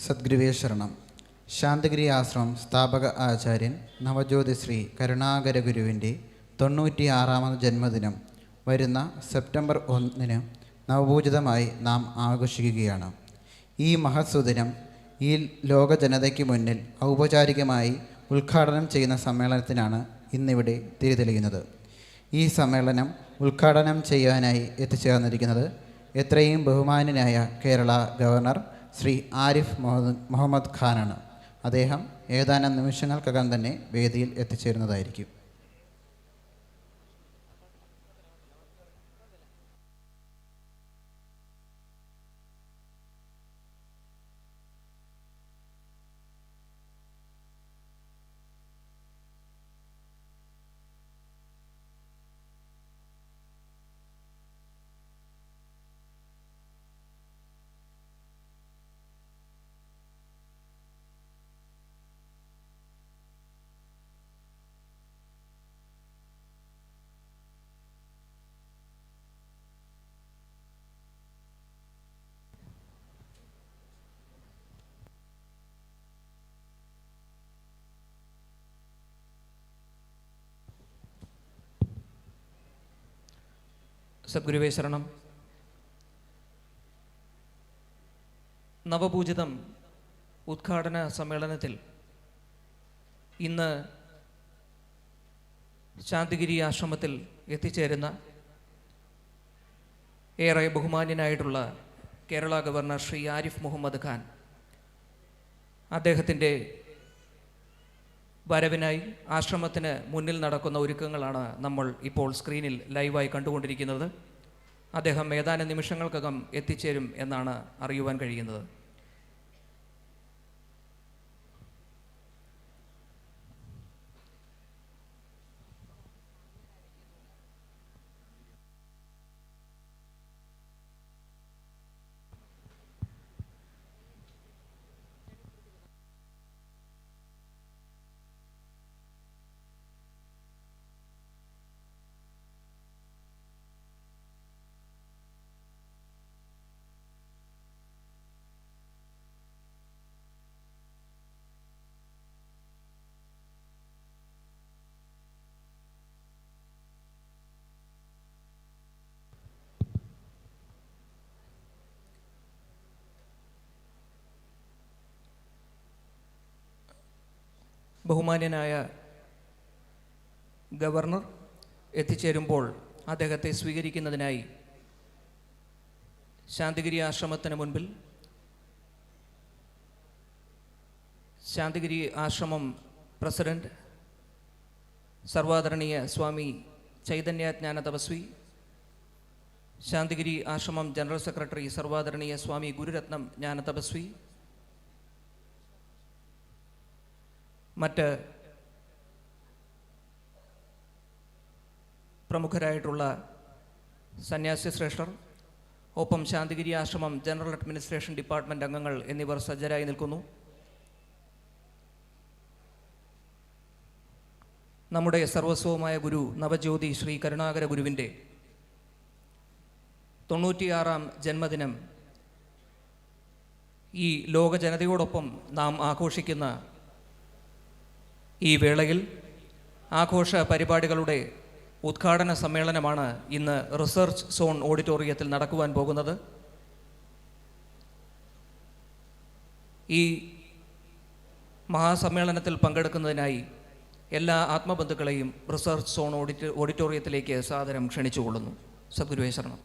സദ്ഗുരുവേ ശരണം. ശാന്തഗിരി ആശ്രമം സ്ഥാപക ആചാര്യൻ നവജ്യോതിശ്രീ കരുണാകര ഗുരുവിൻ്റെ 96ാമത് ജന്മദിനം വരുന്ന സെപ്റ്റംബർ 1 നവപൂജിതമായി നാം ആഘോഷിക്കുകയാണ്. ഈ മഹത്സുദിനം ഈ ലോക ജനതയ്ക്ക് മുന്നിൽ ഔപചാരികമായി ഉദ്ഘാടനം ചെയ്യുന്ന സമ്മേളനത്തിനാണ് ഇന്നിവിടെ തിരിതെളിയുന്നത്. ഈ സമ്മേളനം ഉദ്ഘാടനം ചെയ്യാനായി എത്തിച്ചേർന്നിരിക്കുന്നത് എത്രയും ബഹുമാന്യനായ കേരള ഗവർണർ ശ്രീ ആരിഫ് മുഹമ്മദ് ഖാനാണ്. അദ്ദേഹം ഏതാനും നിമിഷങ്ങൾക്കകം തന്നെ വേദിയിൽ എത്തിച്ചേരുന്നതായിരിക്കും. സദ്ഗുരുവേ ശരണം. നവപൂജിതം ഉദ്ഘാടന സമ്മേളനത്തിൽ ഇന്ന് ശാന്തിഗിരി ആശ്രമത്തിൽ എത്തിച്ചേരുന്ന ഏറെ ബഹുമാന്യനായിട്ടുള്ള കേരള ഗവർണർ ശ്രീ ആരിഫ് മുഹമ്മദ് ഖാൻ, അദ്ദേഹത്തിൻ്റെ വരവിനായി ആശ്രമത്തിന് മുന്നിൽ നടക്കുന്ന ഒരുക്കങ്ങളാണ് നമ്മൾ ഇപ്പോൾ സ്ക്രീനിൽ ലൈവായി കണ്ടുകൊണ്ടിരിക്കുന്നത്. അദ്ദേഹം ഏതാനും നിമിഷങ്ങൾക്കകം എത്തിച്ചേരും എന്നാണ് അറിയുവാൻ കഴിയുന്നത്. ബഹുമാന്യനായ ഗവർണർ എത്തിച്ചേരുമ്പോൾ അദ്ദേഹത്തെ സ്വീകരിക്കുന്നതിനായി ശാന്തിഗിരി ആശ്രമത്തിന് മുൻപിൽ ശാന്തിഗിരി ആശ്രമം പ്രസിഡന്റ് സർവാദരണീയ സ്വാമി ചൈതന്യജ്ഞാന തപസ്വി, ശാന്തിഗിരി ആശ്രമം ജനറൽ സെക്രട്ടറി സർവാദരണീയ സ്വാമി ഗുരുരത്നം ജ്ഞാന തപസ്വി, മറ്റ് പ്രമുഖരായിട്ടുള്ള സന്യാസി ശ്രേഷ്ഠർ, ഒപ്പം ശാന്തിഗിരി ആശ്രമം ജനറൽ അഡ്മിനിസ്ട്രേഷൻ ഡിപ്പാർട്ട്മെൻറ്റ് അംഗങ്ങൾ എന്നിവർ സജ്ജരായി നിൽക്കുന്നു. നമ്മുടെ സർവസ്വമായ ഗുരു നവജ്യോതി ശ്രീ കരുണാകര ഗുരുവിൻ്റെ 96ാം ജന്മദിനം ഈ ലോക ജനതയോടൊപ്പം നാം ആഘോഷിക്കുന്ന ഈ വേളയിൽ ആഘോഷ പരിപാടികളുടെ ഉദ്ഘാടന സമ്മേളനമാണ് ഇന്ന് റിസർച്ച് സോൺ ഓഡിറ്റോറിയത്തിൽ നടക്കുവാൻ പോകുന്നത്. ഈ മഹാസമ്മേളനത്തിൽ പങ്കെടുക്കുന്നതിനായി എല്ലാ ആത്മബന്ധുക്കളെയും റിസർച്ച് സോൺ ഓഡിറ്റോറിയത്തിലേക്ക് സാദരം ക്ഷണിച്ചുകൊള്ളുന്നു. സദ്ഗുരുവേ ശരണം.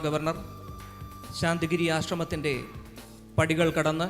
ഗവർണർ ശാന്തിഗിരി ആശ്രമത്തിൻ്റെ പടികൾ കടന്ന്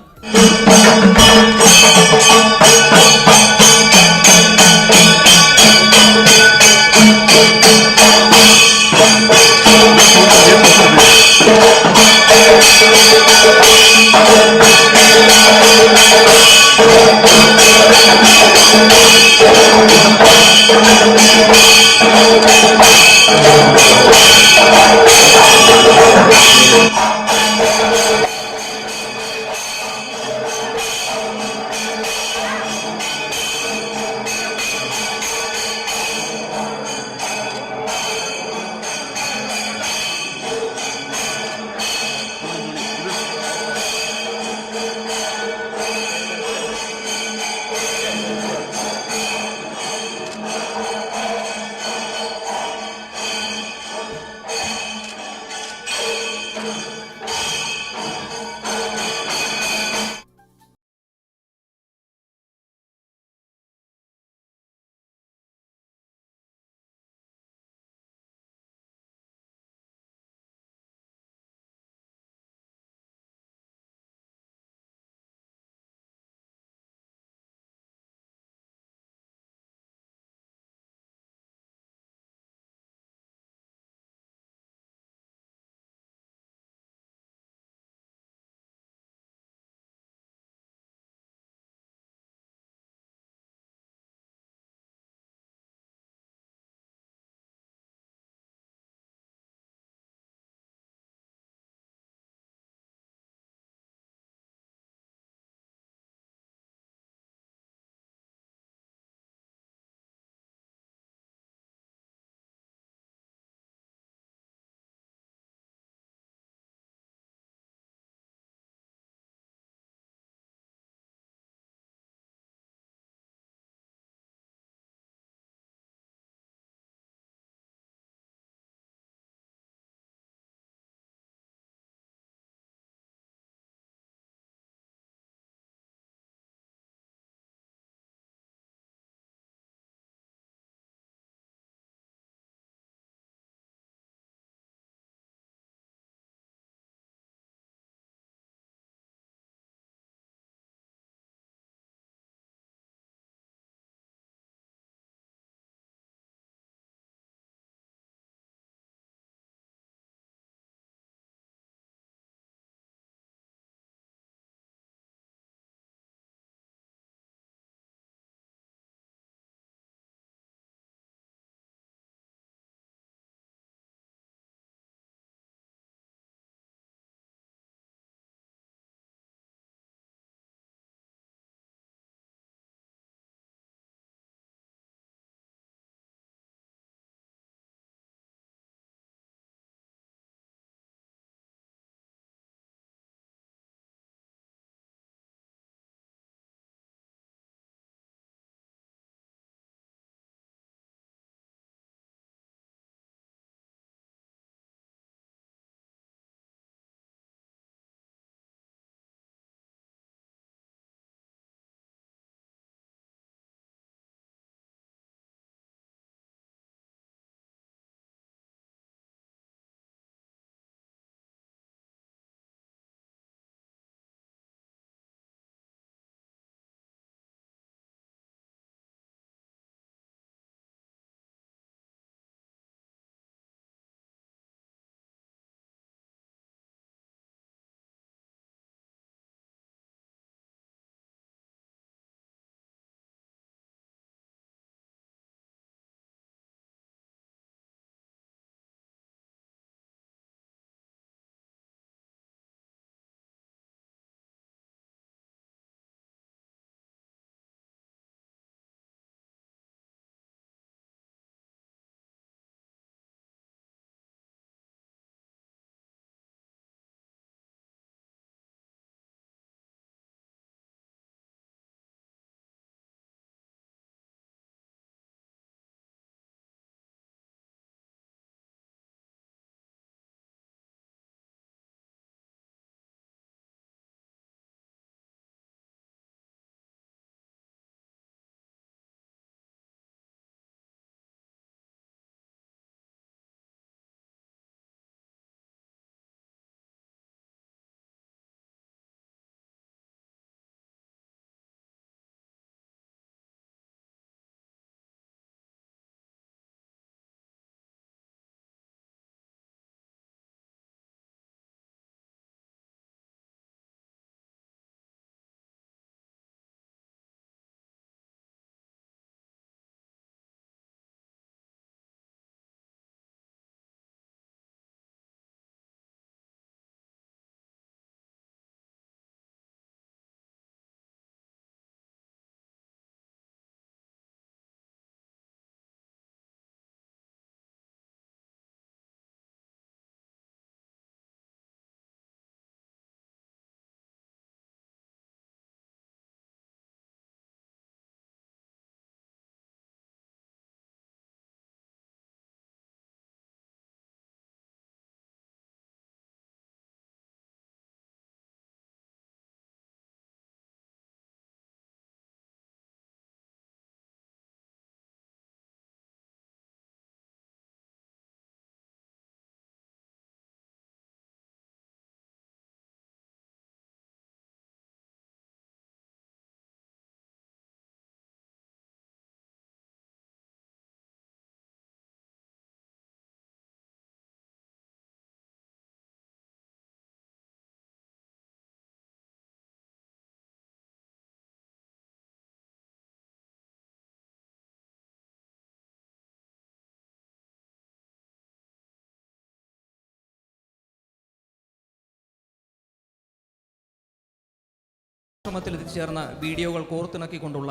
ആശ്രമത്തിൽ എത്തിച്ചേർന്ന വീഡിയോകൾ കോർത്തിണക്കിക്കൊണ്ടുള്ള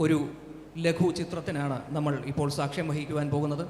ഒരു ലഘു ചിത്രത്തിനാണ് നമ്മൾ ഇപ്പോൾ സാക്ഷ്യം വഹിക്കുവാൻ പോകുന്നത്.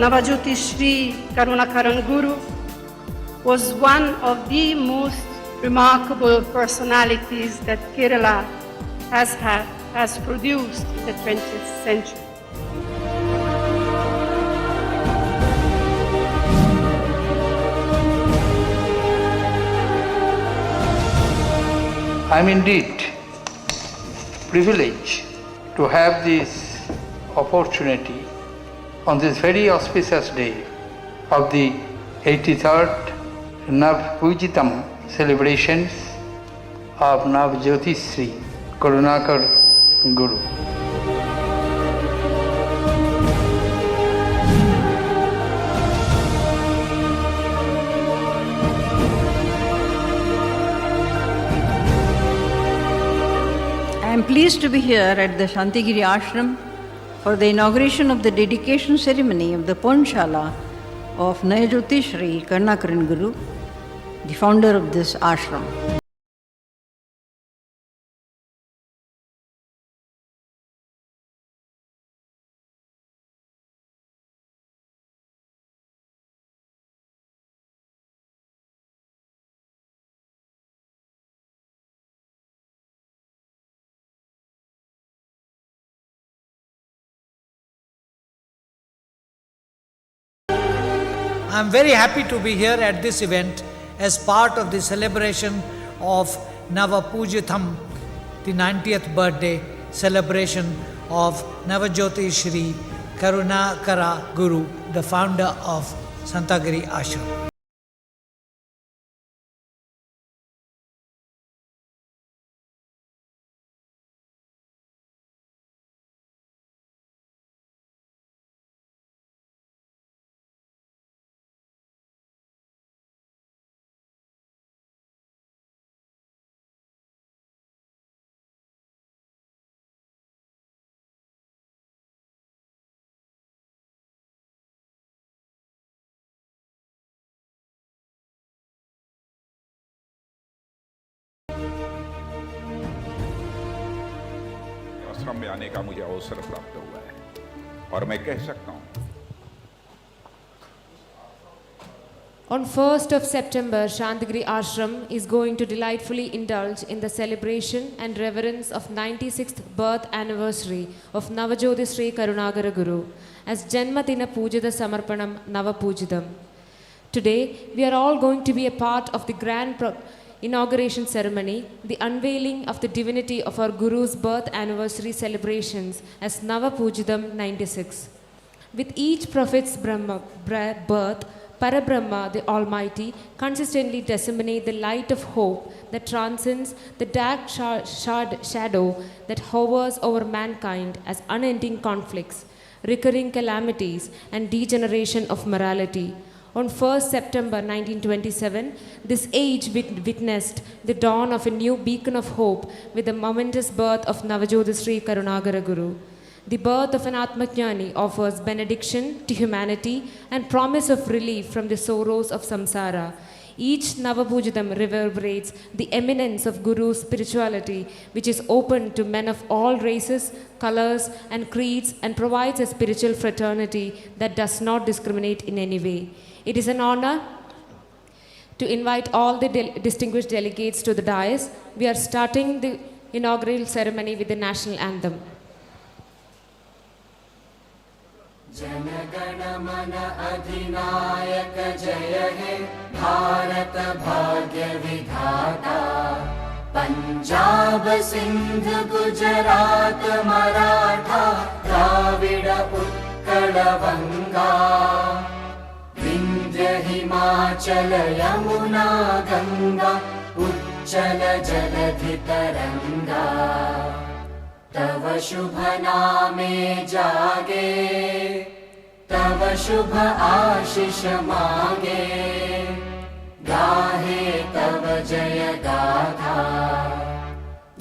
Navapoojitham Karunakaran Guru was one of the most remarkable personalities that Kerala has produced in the 20th century. I am indeed privileged to have this opportunity on this very auspicious day of the 83rd Navapoojitham celebrations of Navapoojitham Karunakaran Guru. I am pleased to be here at the Santhigiri Ashram for the inauguration of the dedication ceremony of the Ponshala of Navapoojitham Karunakaran Guru, the founder of this ashram. I am very happy to be here at this event as part of the celebration of Navapoojitham, the 90th birthday celebration of Navapoojitham Karunakaran Guru, the founder of Santhigiri Ashram. आश्रम में आने का मुझे अवसर प्राप्त हुआ है और मैं कह सकता हूँ On 1st of September, Santhigiri Ashram is going to delightfully indulge in the celebration and reverence of 96th birth anniversary of Navapoojitham Karunakaran Guru as Janmadina Poojitha Samarpanam Navapoojitham. Today, we are all going to be a part of the grand inauguration ceremony, the unveiling of the divinity of our Guru's birth anniversary celebrations as Navapoojitham 96. With each prophet's birth, Parabrahma, the Almighty, consistently disseminate the light of hope that transcends the dark shadow that hovers over mankind as unending conflicts, recurring calamities, and degeneration of morality. On 1st September 1927, this age witnessed the dawn of a new beacon of hope with the momentous birth of Navajyotisri Karunagara Guru. The birth of an Atmajnani offers benediction to humanity and promise of relief from the sorrows of samsara. Each Navapoojitham reverberates the eminence of Guru's spirituality, which is open to men of all races, colors, and creeds, and provides a spiritual fraternity that does not discriminate in any way. It is an honor to invite all the distinguished delegates to the dais. We are starting the inaugural ceremony with the national anthem. जनगण मन अधिनायक जय हे भारत भाग्य विधाता पंजाब सिंध गुजरात मराठा द्राविड उत्कल बंगा विंध्य हिमाचल यमुना गंगा उच्चल जलधि तरंगा तव शुभ नामे जागे तव शुभ आशीष मांगे गाहे तव जय गाथा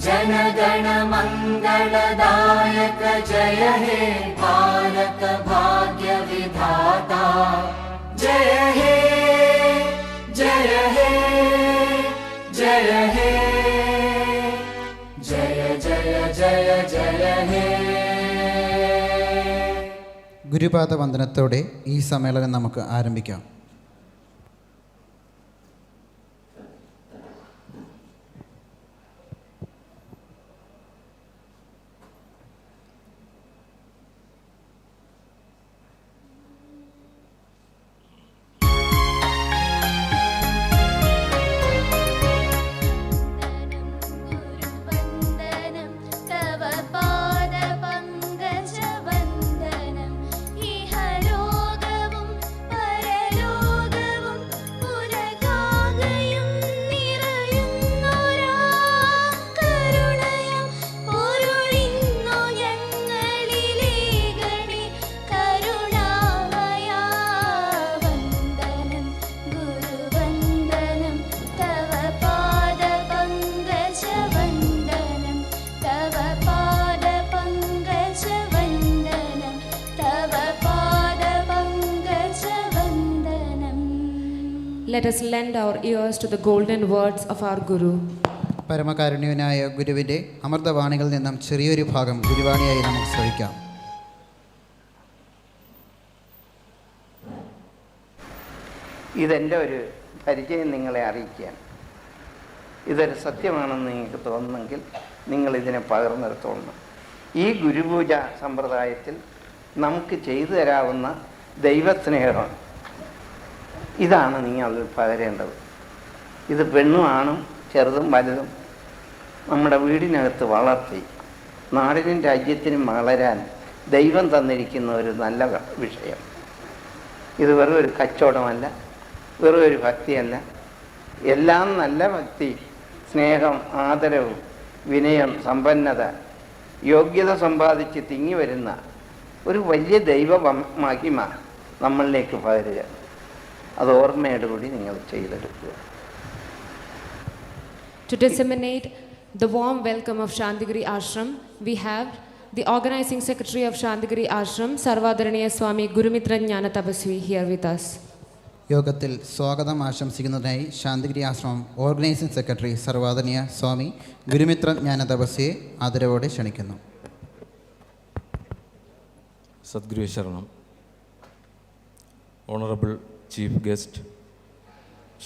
जन गण मंगलदायक जय हे भारत भाग्य विधाता जय हे जय हे जय हे जय जय जय जय हे. ഗുരുപാദ വന്ദനത്തോടെ ഈ സമ്മേളനം നമുക്ക് ആരംഭിക്കാം. Let us lend our ears to the golden words of our Guru. പരമകാരുണ്യവനായ ഗുരുവിൻ്റെ അമൃതവാണികളിൽ നിന്നും ചെറിയൊരു ഭാഗം ഗുരുവാണിയായി നമുക്ക് ശ്രവിക്കാം. ഇതെൻ്റെ ഒരു പരിചയം നിങ്ങളെ അറിയിക്കുകയാണ്. ഇതൊരു സത്യമാണെന്ന് നിങ്ങൾക്ക് തോന്നുന്നെങ്കിൽ നിങ്ങളിതിനെ പകർന്നെടുത്തോളണം. ഈ ഗുരുപൂജ സമ്പ്രദായത്തിൽ നമുക്ക് ചെയ്തു തരാവുന്ന ദൈവസ്നേഹമാണ്. ഇതാണ് നിങ്ങൾ പകരേണ്ടത്. ഇത് പെണ്ണും ആണും ചെറുതും വലുതും നമ്മുടെ വീടിനകത്ത് വളർത്തി നാടിനും രാജ്യത്തിനും വളരാൻ ദൈവം തന്നിരിക്കുന്ന ഒരു നല്ല വിഷയം. ഇത് വെറും ഒരു കച്ചവടമല്ല, വെറും ഒരു ഭക്തിയല്ല. എല്ലാം നല്ല ഭക്തി, സ്നേഹം, ആദരവും, വിനയം, സമ്പന്നത, യോഗ്യത സമ്പാദിച്ച് തിങ്ങി വരുന്ന ഒരു വലിയ ദൈവ മഹിമ നമ്മളിലേക്ക് പകരുക. അത് ഓർമ്മയോടുകൂടി നിങ്ങൾ ചെയ്തെടുക്കുക. To disseminate the warm welcome of Santhigiri Ashram, we have the organizing secretary of Santhigiri Ashram, Sarvadharaniya Swami Gurumitra Jnanatabasvi here with us. യോഗത്തിൽ സ്വാഗതം ആശംസിക്കുന്നതിനായി ശാന്തിഗിരി ആശ്രമം ഓർഗനൈസിംഗ് സെക്രട്ടറി സർവാദനീയ സ്വാമി ഗുരുമിത്ര ജ്ഞാനതപസ്യയെ ആദരവോടെ ക്ഷണിക്കുന്നു. സദ്ഗുരു ശരണം. Honourable chief guest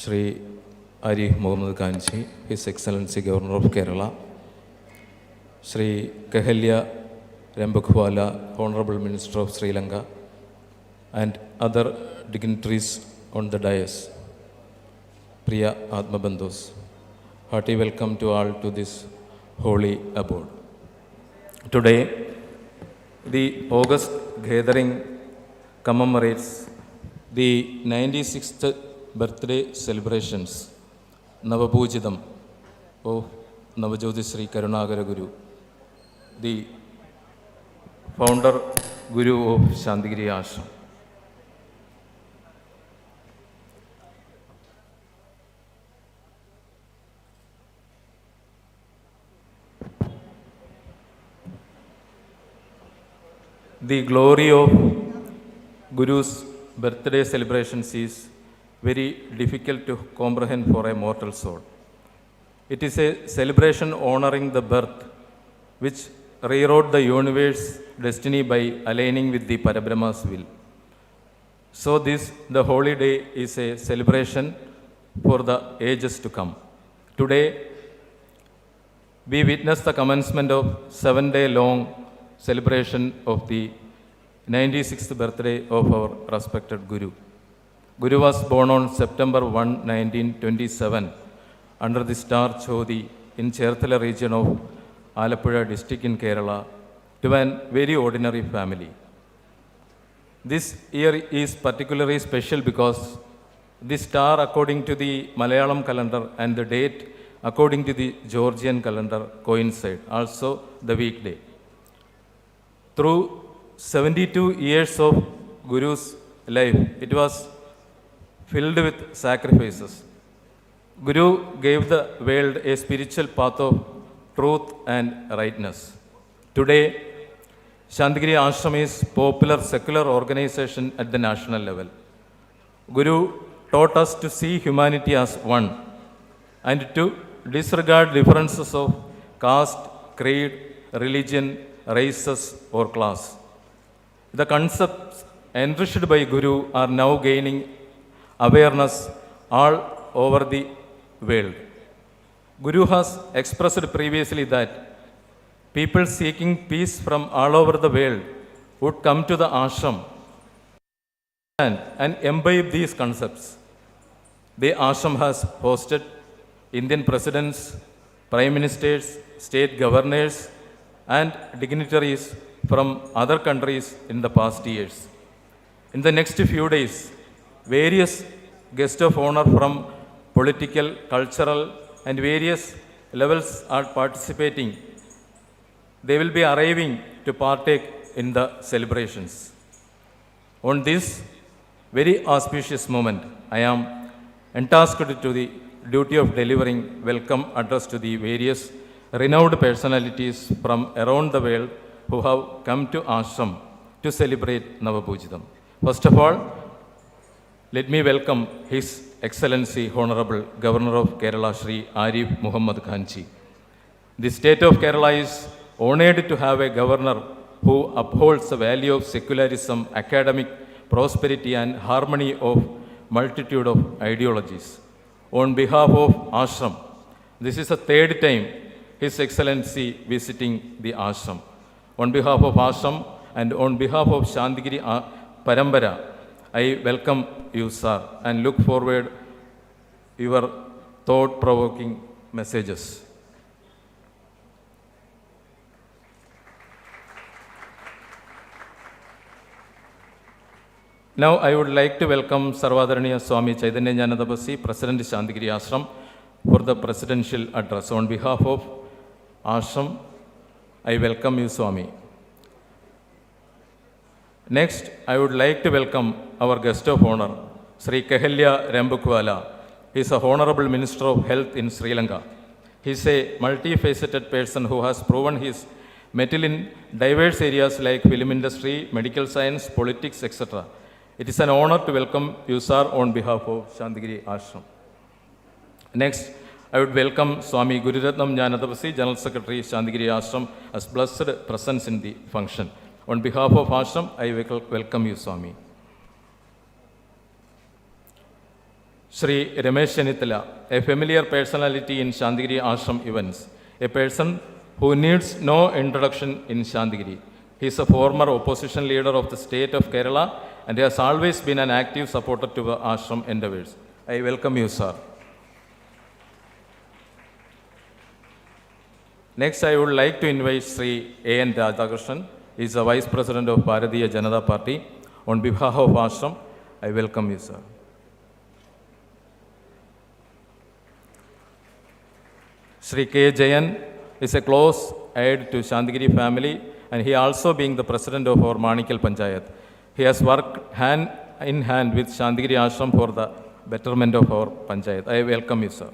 Shri Arif Mohammad Kanchi, His Excellency Governor of Kerala, Sri Kahelya Rembakwala, Honorable Minister of Sri Lanka, and other dignitaries on the dais. Priya Atma Bandhus, hearty welcome to all to this holy abode. Today, the august gathering commemorates the 96th birthday celebrations, Navapoojitham of Navajyothi Sri Karunakara Guru, the founder Guru of Santhigiri Ashram. The glory of Guru's birthday celebrations is very difficult to comprehend for a mortal soul. It is a celebration honoring the birth which rewrote the universe's destiny by aligning with the Parabrahma's will. So the holy day is a celebration for the ages to come. Today, we witness the commencement of 7-day long celebration of the 96th birthday of our respected Guru. Guru was born on September 1, 1927 under the star Chodi in Cherthala region of Alappuzha district in Kerala to a very ordinary family. This year is particularly special because the star according to the Malayalam calendar and the date according to the Georgian calendar coincide, also the weekday. Through 72 years of Guru's life, it was filled with sacrifices. Guru gave the world a spiritual path of truth and rightness. Today, Santhigiri Ashram is a popular secular organization at the national level. Guru taught us to see humanity as one and to disregard differences of caste, creed, religion, races or class. The concepts enriched by Guru are now gaining awareness all over the world. Guru has expressed previously that people seeking peace from all over the world would come to the ashram and imbibe these concepts. The ashram has hosted Indian presidents, prime ministers, state governors, and dignitaries from other countries in the past years. In the next few days, various guests of honor from political, cultural, and various levels are participating. They will be arriving to partake in the celebrations. On this very auspicious moment, I am entrusted to the duty of delivering welcome address to the various renowned personalities from around the world who have come to Ashram to celebrate Navapoojitham. First of all, let me welcome His Excellency Honorable Governor of Kerala, Shri Arif Mohammad Kanchi. The state of Kerala is honored to have a governor who upholds the value of secularism, academic prosperity and harmony of multitude of ideologies. On behalf of Ashram, this is the third time His Excellency visiting the Ashram. On behalf of Ashram and on behalf of Santhigiri Parampara, I welcome you, sir, and look forward your thought-provoking messages. Now I would like to welcome Sarvadaraniya Swami Chaitanya Jnanadabasi, President Santhigiri Ashram, for the presidential address. On behalf of Ashram, I welcome you, Swami. Next, I would like to welcome our guest of honor, Sri Kehelya Rembukwala. He is a Honorable Minister of Health in Sri Lanka. He is a multifaceted person who has proven his mettle in diverse areas like film industry, medical science, politics, etc. It is an honor to welcome you, sir, on behalf of Santhigiri Ashram. Next, I would welcome Swami Gururatnam-Jnanadabasi, General Secretary, Santhigiri Ashram, as blessed presence in the function. On behalf of Ashram, I welcome you, Swami. Shri Ramesh Chanitala, a familiar personality in Santhigiri Ashram events, a person who needs no introduction in Santhigiri. He is a former opposition leader of the state of Kerala and has always been an active supporter to the Ashram endeavors. I welcome you, sir. Next, I would like to invite Sri A.N. Radhakrishnan. He is the Vice President of Bharatiya Janata Party. On behalf of Ashram, I welcome you, sir. Sri K. Jayan is a close aide to Santhigiri family, and he also being the president of our Manikal Panchayat. He has worked hand in hand with Santhigiri Ashram for the betterment of our Panchayat. I welcome you, sir.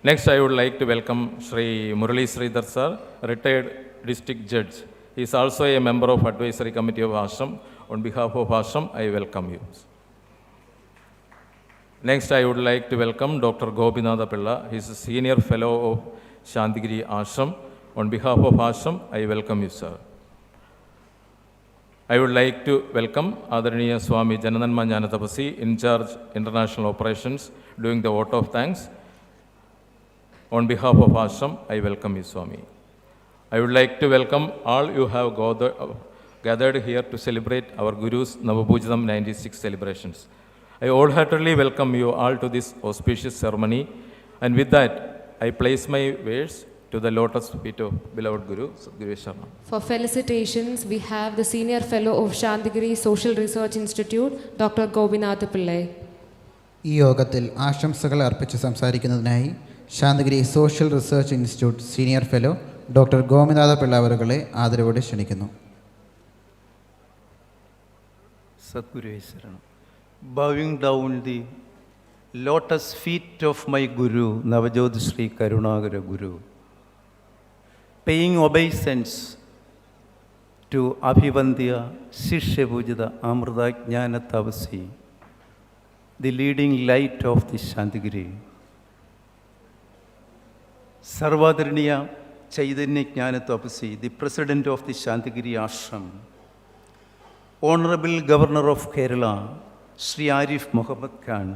Next, I would like to welcome Sri Murali Sridhar, sir, retired district judge. He is also a member of advisory committee of Ashram. On behalf of Ashram, I welcome you. Next, I would like to welcome Dr. Gopinatha Pilla. He is a senior fellow of Santhigiri Ashram. On behalf of Ashram, I welcome you, sir. I would like to welcome Adaraniya Swami Janananma Jnanatapasi, in charge international operations, doing the vote of thanks. On behalf of Ashram, I welcome you, Swami. I would like to welcome all you have gathered here to celebrate our Guru's Navapoojitham 96 celebrations. I wholeheartedly welcome you all to this auspicious ceremony, and with that, I place my wares to the lotus feet of beloved Guru, Guru Sharma. For felicitations, we have the Senior Fellow of Santhigiri Social Research Institute, Dr. Gopinatha Pillai. ഈ യോഗത്തിൽ ആശംസകൾ അർപ്പിച്ച് സംസാരിക്കുന്നതിനായി Santhigiri social research institute senior fellow doctor Gopinatha Pillai അവരുകളെ ആദരവോടെ ക്ഷണിക്കുന്നു. Sadguru Saranam. Bowing down the lotus feet of my Guru, Navajyoti Karunagara Guru, paying obeisance to Abhivandya Shishya Pujita Amrita Jnanatapasi, the leading light of the Santhigiri. Sarvadaraniya Chaitanya Jnanatapasi, the president of the Santhigiri Ashram. Honorable Governor of Kerala, Sri Arif Mohammad Khan.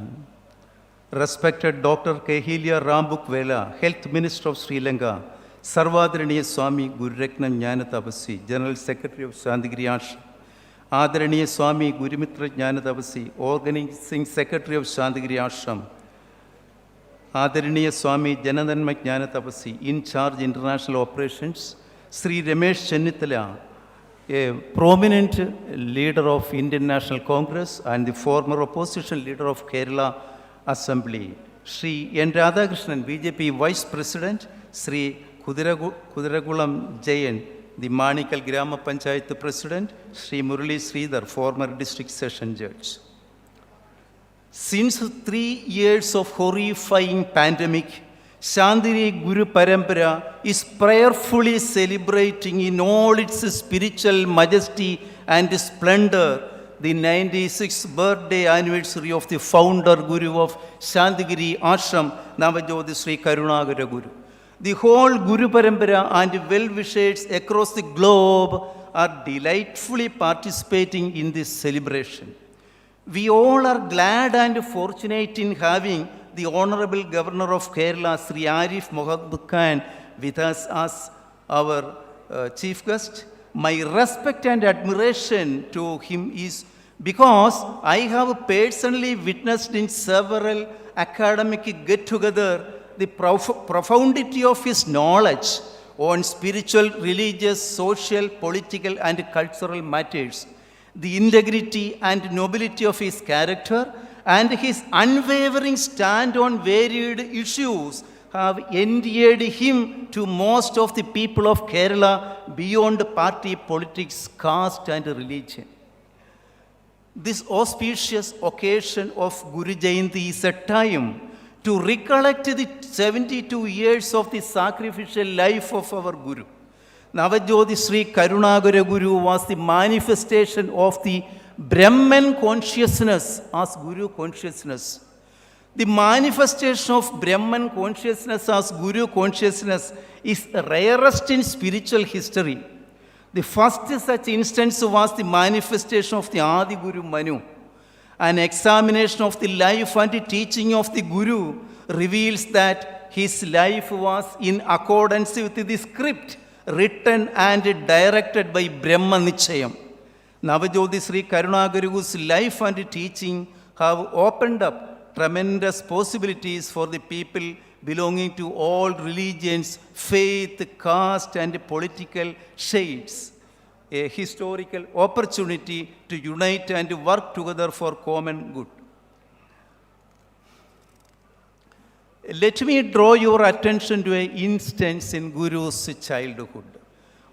Respected Dr. Kehilia Rambukwela, Health Minister of Sri Lanka. Sarvadaraniya Swami Gurureknam Jnanatapasi, General Secretary of Santhigiri Ashram. Adaraniya Swami Gurumitra Jnanatapasi, Organizing Secretary of Santhigiri Ashram. Adaraniya Swami Janananma Jnanatapasi, in charge international operations. Sri Ramesh Chennithala, a prominent leader of Indian National Congress and the former opposition leader of Kerala Assembly. Sri N. Radhakrishnan, BJP Vice President. Sri Kudiragulam Jayan, the Manikal Grama Panchayat President. Sri Murali Sridhar, former District Session Judge. Since 3 years of horrifying pandemic, Santhigiri Guru Parampara is prayerfully celebrating in all its spiritual majesty and splendor the 96th birthday anniversary of the founder Guru of Santhigiri Ashram, Navajyoti Sri Karunagara Guru. The whole Guru Parampara and well-wishers across the globe are delightfully participating in this celebration. We all are glad and fortunate in having the Honorable Governor of Kerala, Sri Arif Mohammad Khan, with us as our chief guest. My respect and admiration to him is because I have personally witnessed in several academic get-together the profundity of his knowledge on spiritual, religious, social, political and cultural matters, the integrity and nobility of his character, and his unwavering stand on varied issues have endeared him to most of the people of Kerala beyond party politics, caste and religion. This auspicious occasion of Guru Jayanti is a time to recollect the 72 years of the sacrificial life of our Guru. Navajyoti Sri Karunagara Guru was the manifestation of the Brahman consciousness as Guru consciousness. The manifestation of Brahman consciousness as Guru consciousness is rarest in spiritual history. The first such instance was the manifestation of the Adi Guru Manu. An examination of the life and the teaching of the Guru reveals that his life was in accordance with the script written and directed by Brahma Nichayam. Navajyoti Sri Karunagaru's life and teaching have opened up tremendous possibilities for the people belonging to all religions, faith, caste and political shades. a historical opportunity to unite and work together for common good. Let me draw your attention to an instance in Guru's childhood.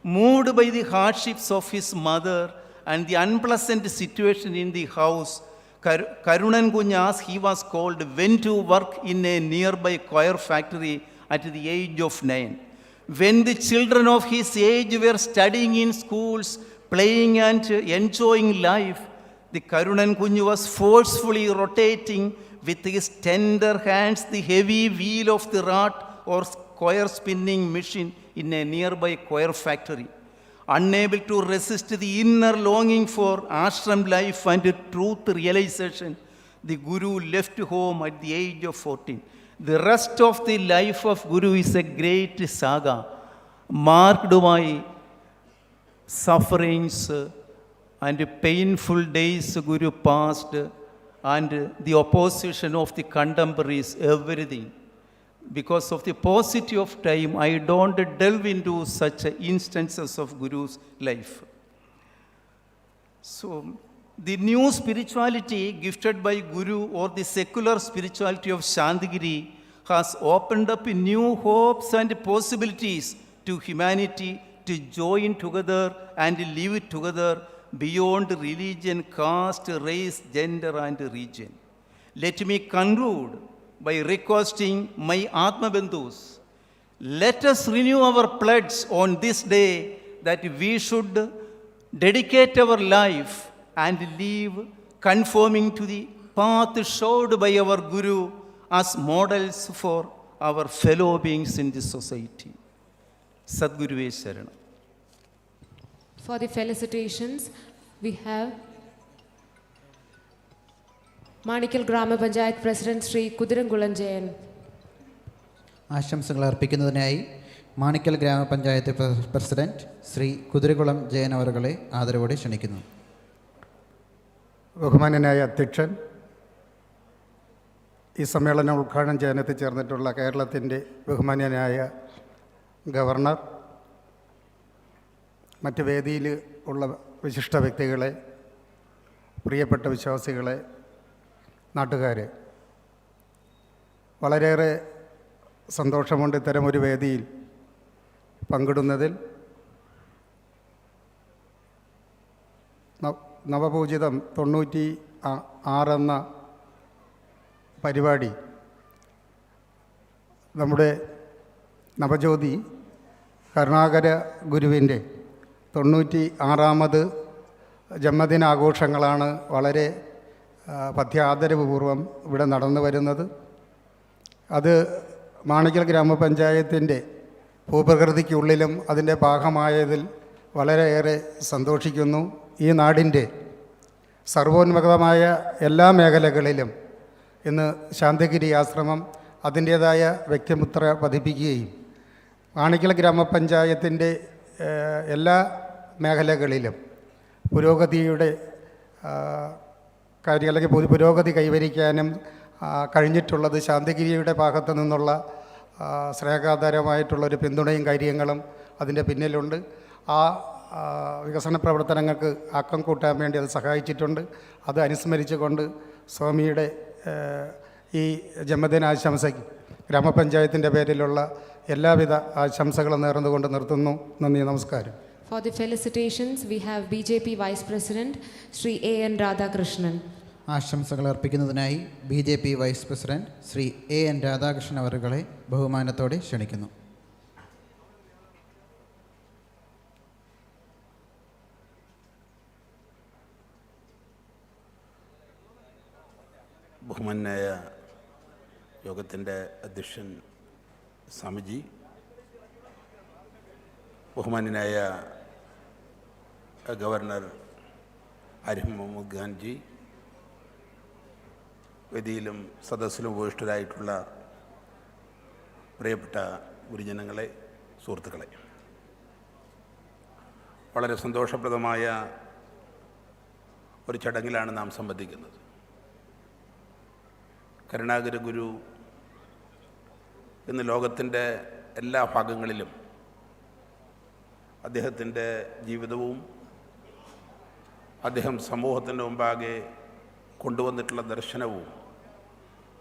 Moved by the hardships of his mother and the unpleasant situation in the house, Karunan Kunja, as he was called, went to work in a nearby coir factory at the age of 9. When the children of his age were studying in schools, playing and enjoying life, the Karunan Kunju was forcefully rotating with his tender hands the heavy wheel of the rod or coir spinning machine in a nearby coir factory. Unable to resist the inner longing for ashram life and truth realization, the Guru left home at the age of 14. The rest of the life of Guru is a great saga, marked by sufferings and painful days Guru passed, and the opposition of the contemporaries, everything. Because of the paucity of time, I don't delve into such instances of Guru's life. So, the new spirituality gifted by Guru or the secular spirituality of Santhigiri has opened up new hopes and possibilities to humanity to join together and live together beyond religion, caste, race, gender and region. Let me conclude by requesting my Atma Bandhus, let us renew our pledge on this day that we should dedicate our life and live conforming to the path showed by our Guru as models for our fellow beings in this society. Sadguru Sharanam. For the felicitations, we have Manikal Grama Panchayat President Sri Kudirankulam Jayan. ആശംസകൾ അർപ്പിക്കുന്നതിനായി Manickal grama panchayat president Shri Kuthirakulam Jayan അവരുകളെ ആദരവോടെ ക്ഷണിക്കുന്നു. ബഹുമാന്യനായ അധ്യക്ഷൻ, ഈ സമ്മേളനം ഉദ്ഘാടനം ചെയ്യാൻ എത്തിച്ചേർന്നിട്ടുള്ള കേരളത്തിൻ്റെ ബഹുമാന്യനായ ഗവർണർ, മറ്റ് വേദിയിൽ ഉള്ള വിശിഷ്ട വ്യക്തികളെ, പ്രിയപ്പെട്ട വിശ്വാസികളെ, നാട്ടുകാരെ, വളരെയേറെ സന്തോഷമുണ്ട് ഇത്തരമൊരു വേദിയിൽ പങ്കിടുന്നതിൽ. നവപൂജിതം 96 എന്ന പരിപാടി നമ്മുടെ നവജ്യോതി കരുണാകര ഗുരുവിൻ്റെ 96ാമത് ജന്മദിനാഘോഷങ്ങളാണ് വളരെ പഥ്യാദരപൂർവം ഇവിടെ നടന്നു വരുന്നത്. അത് മാണിക്കൽ ഗ്രാമപഞ്ചായത്തിൻ്റെ ഭൂപ്രകൃതിക്കുള്ളിലും അതിൻ്റെ ഭാഗമായതിൽ വളരെയേറെ സന്തോഷിക്കുന്നു. ഈ നാടിൻ്റെ സർവോന്മുഖമായ എല്ലാ മേഖലകളിലും ഇന്ന് ശാന്തിഗിരി ആശ്രമം അതിൻ്റേതായ വ്യക്തിമുദ്ര പതിപ്പിക്കുകയും മാണിക്കൽ ഗ്രാമപഞ്ചായത്തിൻ്റെ എല്ലാ മേഖലകളിലും പുരോഗതിയുടെ കാര്യം അല്ലെങ്കിൽ പുരോഗതി കൈവരിക്കാനും കഴിഞ്ഞിട്ടുള്ളത് ശാന്തിഗിരിയുടെ ഭാഗത്തു നിന്നുള്ള സ്നേഹാധാരമായിട്ടുള്ളൊരു പിന്തുണയും കാര്യങ്ങളും അതിൻ്റെ പിന്നിലുണ്ട്. ആ വികസന പ്രവർത്തനങ്ങൾക്ക് ആക്കം കൂട്ടാൻ വേണ്ടി അത് സഹായിച്ചിട്ടുണ്ട്. അത് അനുസ്മരിച്ചുകൊണ്ട് സ്വാമിയുടെ ഈ ജന്മദിനാശംസയ്ക്ക് ഗ്രാമപഞ്ചായത്തിൻ്റെ പേരിലുള്ള എല്ലാവിധ ആശംസകളും നേർന്നുകൊണ്ട് നിർത്തുന്നു. നന്ദി, നമസ്കാരം. For the felicitations, we have BJP Vice President Sri A.N. Radhakrishnan. ആശംസകൾ അർപ്പിക്കുന്നതിനായി BJP vice president Sri A.N. Radhakrishnan അവരുകളെ ബഹുമാനത്തോടെ ക്ഷണിക്കുന്നു. ബഹുമാന്യനായ യോഗത്തിൻ്റെ അധ്യക്ഷൻ സ്വാമിജി, ബഹുമാന്യനായ ഗവർണർ ആരിഫ് മുഹമ്മദ് ഖാൻജി, വേദിയിലും സദസ്സിലും ഉപവിഷ്ടരായിട്ടുള്ള പ്രിയപ്പെട്ട ഗുരുജനങ്ങളെ, സുഹൃത്തുക്കളെ, വളരെ സന്തോഷപ്രദമായ ഒരു ചടങ്ങിലാണ് നാം സംബന്ധിക്കുന്നത്. കരുണാകര ഗുരു ഇന്ന് ലോകത്തിൻ്റെ എല്ലാ ഭാഗങ്ങളിലും അദ്ദേഹത്തിൻ്റെ ജീവിതവും അദ്ദേഹം സമൂഹത്തിൻ്റെ മുമ്പാകെ കൊണ്ടുവന്നിട്ടുള്ള ദർശനവും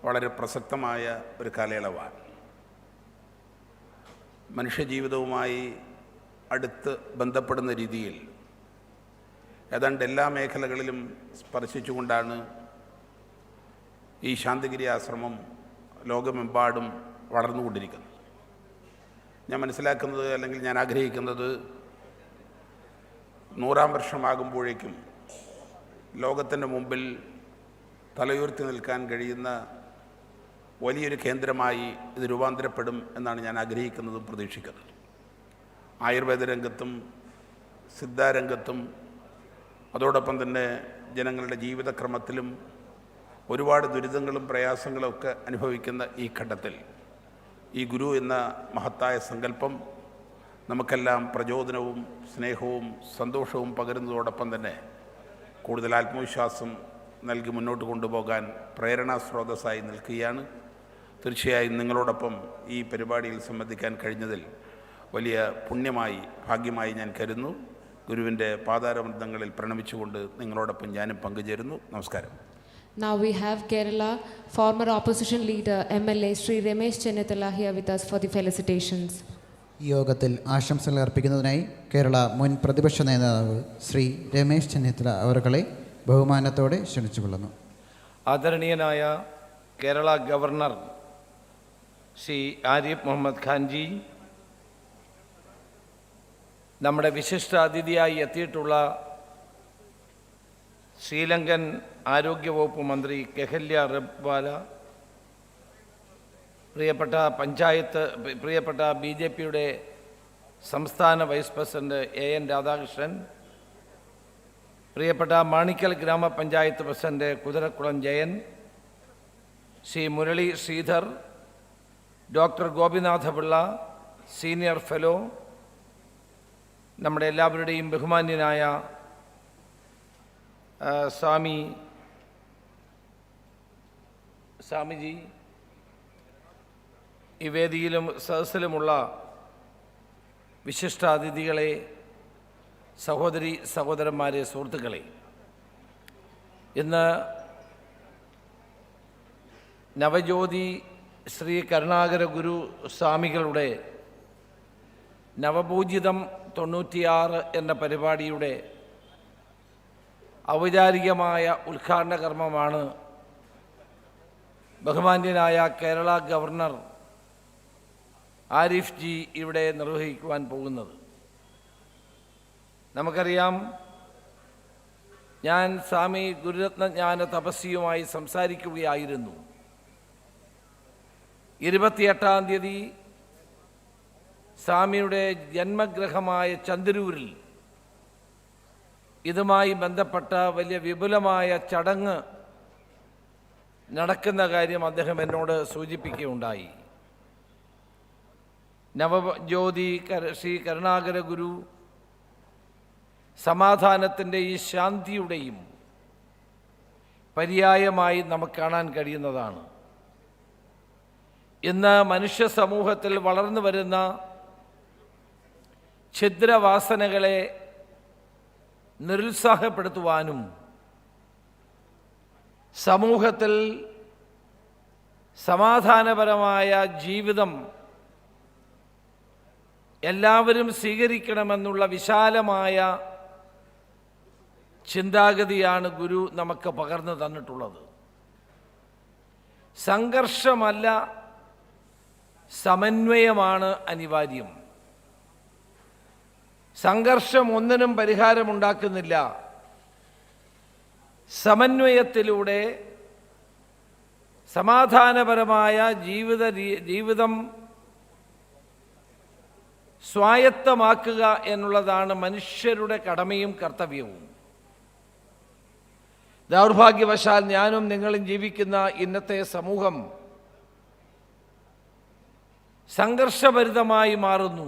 വളരെ പ്രസക്തമായ ഒരു കാലയളവാണ്. മനുഷ്യജീവിതവുമായി അടുത്ത് ബന്ധപ്പെടുന്ന രീതിയിൽ ഏതാണ്ട് എല്ലാ മേഖലകളിലും സ്പർശിച്ചുകൊണ്ടാണ് ഈ ശാന്തിഗിരി ആശ്രമം ലോകമെമ്പാടും വളർന്നുകൊണ്ടിരിക്കുന്നത്. ഞാൻ മനസ്സിലാക്കുന്നത്, അല്ലെങ്കിൽ ഞാൻ ആഗ്രഹിക്കുന്നത്, 100-ാം വർഷമാകുമ്പോഴേക്കും ലോകത്തിൻ്റെ മുമ്പിൽ തലയുയർത്തി നിൽക്കാൻ കഴിയുന്ന വലിയൊരു കേന്ദ്രമായി ഇത് രൂപാന്തരപ്പെടും എന്നാണ് ഞാൻ ആഗ്രഹിക്കുന്നതും പ്രതീക്ഷിക്കുന്നത്. ആയുർവേദ രംഗത്തും സിദ്ധാരംഗത്തും അതോടൊപ്പം തന്നെ ജനങ്ങളുടെ ജീവിതക്രമത്തിലും ഒരുപാട് ദുരിതങ്ങളും പ്രയാസങ്ങളും ഒക്കെ അനുഭവിക്കുന്ന ഈ ഘട്ടത്തിൽ ഈ ഗുരു എന്ന മഹത്തായ സങ്കല്പം നമുക്കെല്ലാം പ്രചോദനവും സ്നേഹവും സന്തോഷവും പകരുന്നതോടൊപ്പം തന്നെ കൂടുതൽ ആത്മവിശ്വാസം നൽകി മുന്നോട്ട് കൊണ്ടുപോകാൻ പ്രേരണാ സ്രോതസ്സായി നിൽക്കുകയാണ്. തീർച്ചയായും നിങ്ങളോടൊപ്പം ഈ പരിപാടിയിൽ സംബന്ധിക്കാൻ കഴിഞ്ഞതിൽ വലിയ പുണ്യമായി, ഭാഗ്യമായി ഞാൻ കരുതുന്നു. ഗുരുവിൻ്റെ പാതാരബന്ധങ്ങളിൽ പ്രണമിച്ചുകൊണ്ട് നിങ്ങളോടൊപ്പം ഞാനും പങ്കുചേരുന്നു. നമസ്കാരം. Now we have Kerala former opposition leader MLA Sri Ramesh Chennithila here with us for the felicitations. ഈ യോഗത്തിൽ ആശംസകൾ അർപ്പിക്കുന്നതിനായി കേരള മുൻ പ്രതിപക്ഷ നേതാവ് ശ്രീ രമേശ് ചെന്നിത്തല അവരെ ബഹുമാനത്തോടെ ക്ഷണിച്ചുകൊള്ളുന്നു. ആദരണീയനായ കേരള ഗവർണർ ശ്രീ ആരിഫ് മുഹമ്മദ് ഖാൻജി, നമ്മുടെ വിശിഷ്ട അതിഥിയായി എത്തിയിട്ടുള്ള ശ്രീലങ്കൻ ആരോഗ്യവകുപ്പ് മന്ത്രി കെഹല്യ റബ്വാല, പ്രിയപ്പെട്ട BJPയുടെ സംസ്ഥാന വൈസ് പ്രസിഡന്റ് AN രാധാകൃഷ്ണൻ, പ്രിയപ്പെട്ട Manikkal grama panchayat president Kuthirakkulam Jayan, Sri Murali Sreedhar, doctor Gopinatha Pillai senior fellow, നമ്മുടെ എല്ലാവരുടെയും ബഹുമാന്യനായ സ്വാമിജി, ഈ വേദിയിലും സദസ്സിലുമുള്ള വിശിഷ്ടാതിഥികളെ, സഹോദരി സഹോദരന്മാരെ, സുഹൃത്തുക്കളെ, ഇന്ന് നവജ്യോതി ശ്രീ കരുണാകര ഗുരു സ്വാമികളുടെ നവപൂജിതം 96 എന്ന പരിപാടിയുടെ ഔപചാരികമായ ഉദ്ഘാടന കർമ്മമാണ് ബഹുമാന്യനായ കേരള ഗവർണർ ആരിഫ് ജി ഇവിടെ നിർവഹിക്കുവാൻ പോകുന്നത്. നമുക്കറിയാം, ഞാൻ സ്വാമി ഗുരുരത്നജ്ഞാന തപസ്വിയുമായി സംസാരിക്കുകയായിരുന്നു. 28-ാം തീയതി സ്വാമിയുടെ ജന്മഗൃഹമായ ചന്ദ്രൂരിൽ ഇതുമായി ബന്ധപ്പെട്ട വലിയ വിപുലമായ ചടങ്ങ് നടക്കുന്ന കാര്യം അദ്ദേഹം എന്നോട് സൂചിപ്പിക്കുകയുണ്ടായി. നവജ്യോതി ശ്രീ കരുണാകര ഗുരു സമാധാനത്തിൻ്റെയും ശാന്തിയുടെയും പര്യായമായി നമുക്ക് കാണാൻ കഴിയുന്നതാണ്. ഇന്ന് മനുഷ്യ സമൂഹത്തിൽ വളർന്നു വരുന്ന ഛിദ്രവാസനകളെ നിരുത്സാഹപ്പെടുത്തുവാനും സമൂഹത്തിൽ സമാധാനപരമായ ജീവിതം എല്ലാവരും സ്വീകരിക്കണമെന്നുള്ള വിശാലമായ ചിന്താഗതിയാണ് ഗുരു നമുക്ക് പകർന്നു തന്നിട്ടുള്ളത്. സംഘർഷമല്ല, സമന്വയമാണ് അനിവാര്യം. സംഘർഷം ഒന്നിനും പരിഹാരമുണ്ടാക്കുന്നില്ല. സമന്വയത്തിലൂടെ സമാധാനപരമായ ജീവിതം സ്വായത്തമാക്കുക എന്നുള്ളതാണ് മനുഷ്യരുടെ കടമയും കർത്തവ്യവും. ദൗർഭാഗ്യവശാൽ ഞാനും നിങ്ങളും ജീവിക്കുന്ന ഇന്നത്തെ സമൂഹം സംഘർഷഭരിതമായി മാറുന്നു.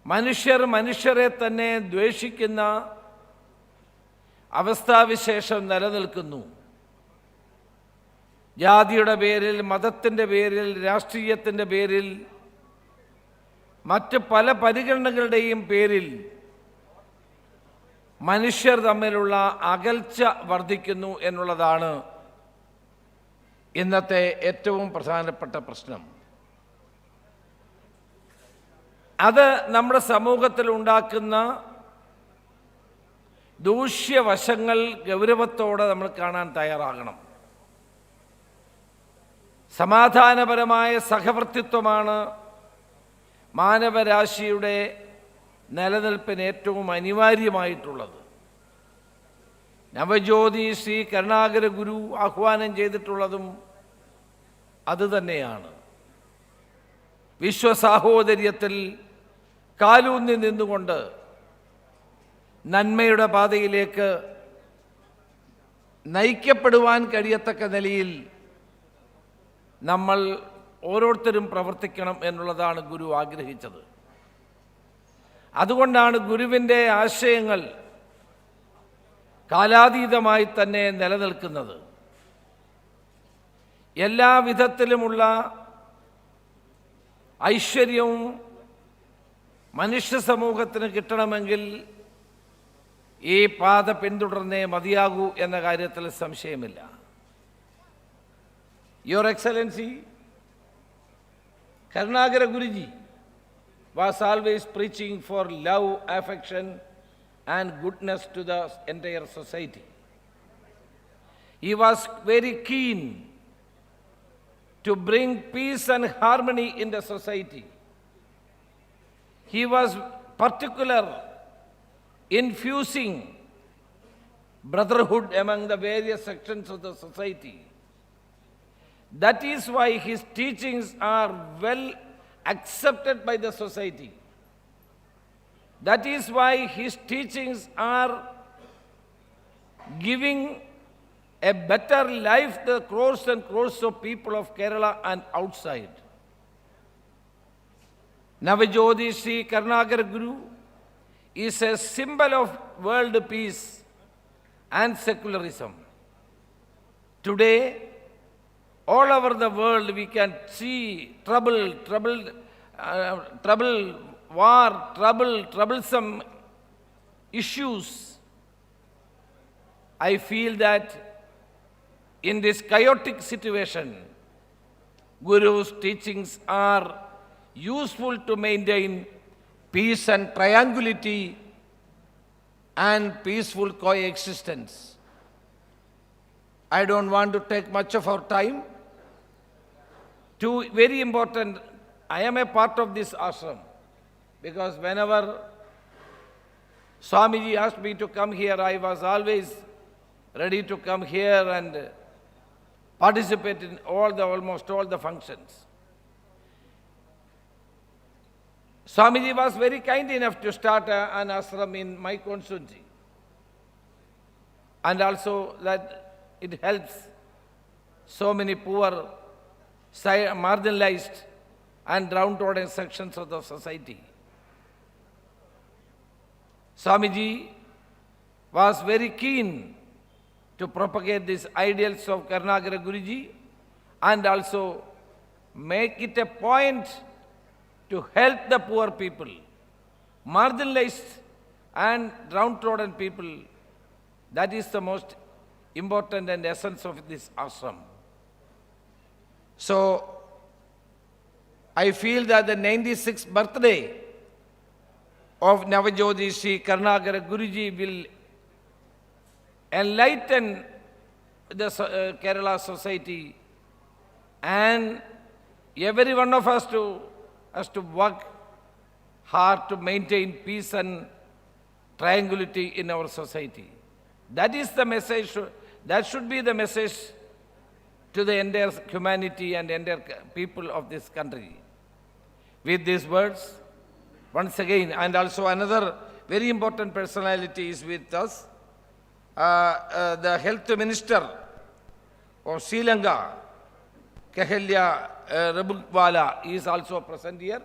മനുഷ്യരെ തന്നെ ദ്വേഷിക്കുന്ന അവസ്ഥാവിശേഷം നിലനിൽക്കുന്നു. ജാതിയുടെ പേരിൽ, മതത്തിൻ്റെ പേരിൽ, രാഷ്ട്രീയത്തിൻ്റെ പേരിൽ, മറ്റ് പല പരിഗണനകളുടെയും പേരിൽ മനുഷ്യർ തമ്മിലുള്ള അകൽച്ച വർദ്ധിക്കുന്നു എന്നുള്ളതാണ് ഇന്നത്തെ ഏറ്റവും പ്രധാനപ്പെട്ട പ്രശ്നം. അത് നമ്മുടെ സമൂഹത്തിൽ ഉണ്ടാക്കുന്ന ദൂഷ്യവശങ്ങൾ ഗൗരവത്തോടെ നമ്മൾ കാണാൻ തയ്യാറാകണം. സമാധാനപരമായ സഹവർത്തിത്വമാണ് മാനവരാശിയുടെ നിലനിൽപ്പിന് ഏറ്റവും അനിവാര്യമായിട്ടുള്ളത്. നവജ്യോതി ശ്രീ കരുണാകര ഗുരു ആഹ്വാനം ചെയ്തിട്ടുള്ളതും അതുതന്നെയാണ്. വിശ്വസാഹോദര്യത്തിൽ കാലൂന്നി നിന്നുകൊണ്ട് നന്മയുടെ പാതയിലേക്ക് നയിക്കപ്പെടുവാൻ കഴിയത്തക്ക നിലയിൽ നമ്മൾ ഓരോരുത്തരും പ്രവർത്തിക്കണം എന്നുള്ളതാണ് ഗുരു ആഗ്രഹിച്ചത്. അതുകൊണ്ടാണ് ഗുരുവിൻ്റെ ആശയങ്ങൾ കാലാതീതമായി തന്നെ നിലനിൽക്കുന്നത്. എല്ലാ വിധത്തിലുമുള്ള ഐശ്വര്യവും മനുഷ്യ സമൂഹത്തിന് കിട്ടണമെങ്കിൽ ഈ പാത പിന്തുടർന്നേ മതിയാകൂ എന്ന കാര്യത്തിൽ സംശയമില്ല. Your excellency Karnagara Guruji was always preaching for love, affection and goodness to the entire society. He was very keen to bring peace and harmony in the society. He was particular in fusing brotherhood among the various sections of the society. That is why his teachings are well accepted by the society. That is why his teachings are giving a better life to crores and crores of people of Kerala and outside. Navajyoti Sri Karnagara Guru is a symbol of world peace and secularism. Today, all over the world we can see trouble, war, troublesome issues. I feel that in this chaotic situation, Guru's teachings are useful to maintain peace and triangulity and peaceful coexistence. I don't want to take much of our time. Two very important, I am a part of this ashram because whenever Swamiji asked me to come here, I was always ready to come here and participate in almost all the functions. Swamiji was very kind enough to start an ashram in my constituency, and also that it helps so many poor, marginalized and downtrodden sections of the society. Swamiji was very keen to propagate these ideals of Karnagara Guruji and also make it a point to help the poor people, marginalized and downtrodden people. That is the most important and essence of this ashram. So, I feel that the 96th birthday of Navajyoti Sri Karnagara Guruji will enlighten the Kerala society, and every one of us has to work hard to maintain peace and triangulity in our society. That is the message, that should be the message to the entire humanity and entire people of this country. With these words, once again, and also another very important personality is with us, the Health Minister of Sri Lanka, Kehelia Rebukvala, is also present here.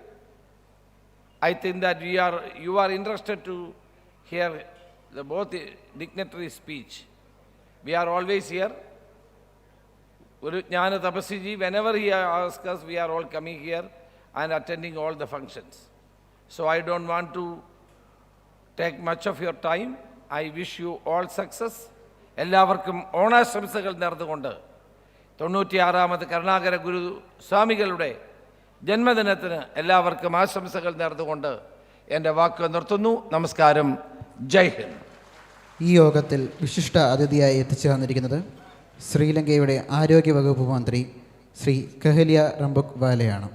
I think that you are interested to hear both dignitary speech. We are always here. Guru Jnana Tapasiji, whenever he asks us, we are all coming here and attending all the functions. So I don't want to take much of your time. I wish you all success. എല്ലാവർക്കും ഓണാശംസകൾ നേർന്നുകൊണ്ട് 96ാമത് കരുണാകര ഗുരു സ്വാമികളുടെ ജന്മദിനത്തിന് എല്ലാവർക്കും ആശംസകൾ നേർന്നുകൊണ്ട് എൻ്റെ വാക്ക് നിർത്തുന്നു. നമസ്കാരം. ജയ് ഹിന്ദ്. ഈ യോഗത്തിൽ വിശിഷ്ട അതിഥിയായി എത്തിച്ചേർന്നിരിക്കുന്നത് ശ്രീലങ്കയുടെ ആരോഗ്യവകുപ്പ് മന്ത്രി ശ്രീ കെഹലിയ റംബുക്വാലയാണ്.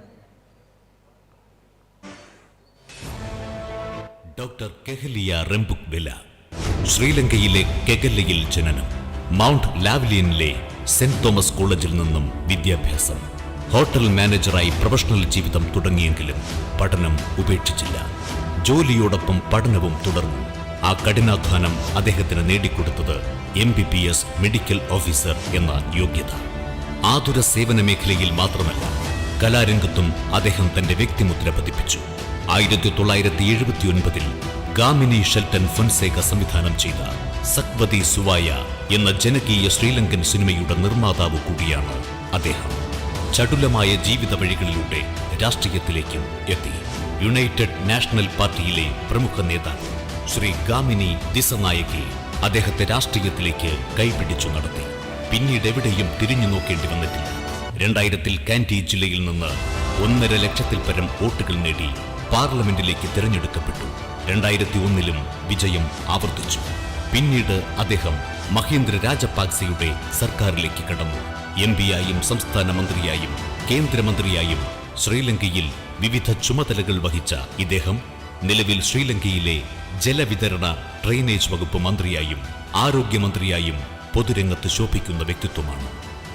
ഡോക്ടർ കെഹലിയ റംബുക്വെല, ശ്രീലങ്കയിലെ കെഗല്ലയിൽ ജനനം. മൗണ്ട് ലാവ്ലിയനിലെ സെന്റ് തോമസ് കോളേജിൽ നിന്നും വിദ്യാഭ്യാസം. ഹോട്ടൽ മാനേജറായി പ്രൊഫഷണൽ ജീവിതം തുടങ്ങിയെങ്കിലും പഠനം ഉപേക്ഷിച്ചില്ല. ജോലിയോടൊപ്പം പഠനവും തുടർന്നു. ആ കഠിനാധ്വാനം അദ്ദേഹത്തിന് നേടിക്കൊടുത്തത് MBBS മെഡിക്കൽ ഓഫീസർ എന്ന യോഗ്യത. ആതുര സേവന മേഖലയിൽ മാത്രമല്ല, കലാരംഗത്തും അദ്ദേഹം തന്റെ വ്യക്തിമുദ്ര പതിപ്പിച്ചു. 1979 ഗാമിനി ഷെൽട്ടൻ ഫൊൻസേക സംവിധാനം ചെയ്ത സക്വതി സുവായ എന്ന ജനകീയ ശ്രീലങ്കൻ സിനിമയുടെ നിർമ്മാതാവ് കൂടിയാണ് അദ്ദേഹം. ചടുലമായ ജീവിത വഴികളിലൂടെ രാഷ്ട്രീയത്തിലേക്കും എത്തി. യുണൈറ്റഡ് നാഷണൽ പാർട്ടിയിലെ പ്രമുഖ നേതാവ് ശ്രീ ഗാമിനി ദിസനായകെ അദ്ദേഹത്തെ രാഷ്ട്രീയത്തിലേക്ക് കൈപിടിച്ചു നടത്തി. പിന്നീട് എവിടെയും തിരിഞ്ഞു നോക്കേണ്ടി വന്നിട്ടില്ല. 2000 കാൻറ്റി ജില്ലയിൽ നിന്ന് 1.5 ലക്ഷത്തിൽ പരം വോട്ടുകൾ നേടി പാർലമെന്റിലേക്ക് തിരഞ്ഞെടുക്കപ്പെട്ടു. 2001 വിജയം ആവർത്തിച്ചു. പിന്നീട് അദ്ദേഹം മഹേന്ദ്ര രാജപാക്സെയുടെ സർക്കാരിലേക്ക് കടന്നു. MP ആയും സംസ്ഥാന മന്ത്രിയായും കേന്ദ്രമന്ത്രിയായും ശ്രീലങ്കയിൽ വിവിധ ചുമതലകൾ വഹിച്ച ഇദ്ദേഹം നിലവിൽ ശ്രീലങ്കയിലെ ജലവിതരണ ഡ്രെയിനേജ് വകുപ്പ് മന്ത്രിയായും ആരോഗ്യമന്ത്രിയായും പൊതുരംഗത്ത് ശോഭിക്കുന്ന വ്യക്തിത്വമാണ്.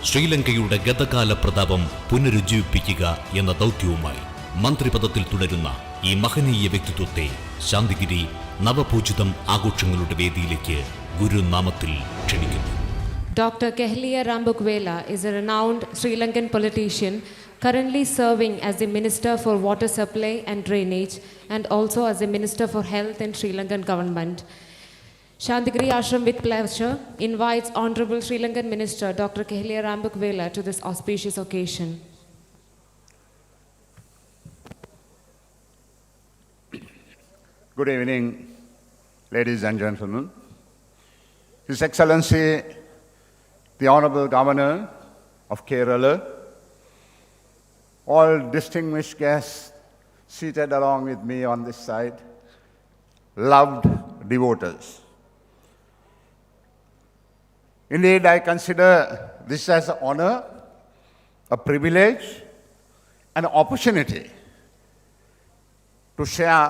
ശ്രീലങ്കയുടെ ഗതകാല പ്രതാപം പുനരുജ്ജീവിപ്പിക്കുക എന്ന ദൗത്യവുമായി മന്ത്രിപദത്തിൽ തുടരുന്ന ഈ മഹനീയ വ്യക്തിത്വത്തെ ശാന്തിഗിരി നവപൂജിതം ആഘോഷങ്ങളുടെ വേദിയിലേക്ക് ഗുരുനാമത്തിൽ ക്ഷണിക്കുന്നു. Dr. Kehliya Rambukwela is a renowned Sri Lankan politician currently serving as the Minister for Water Supply and Drainage and also as the Minister for Health in Sri Lankan government. Santhigiri Ashram with pleasure invites Honorable Sri Lankan Minister Dr. Kehliya Rambukwela to this auspicious occasion. Good evening, ladies and gentlemen. His Excellency, the Honorable Governor of Kerala, all distinguished guests seated along with me on this side, loved devotees. Indeed, I consider this as an honor, a privilege, an opportunity to share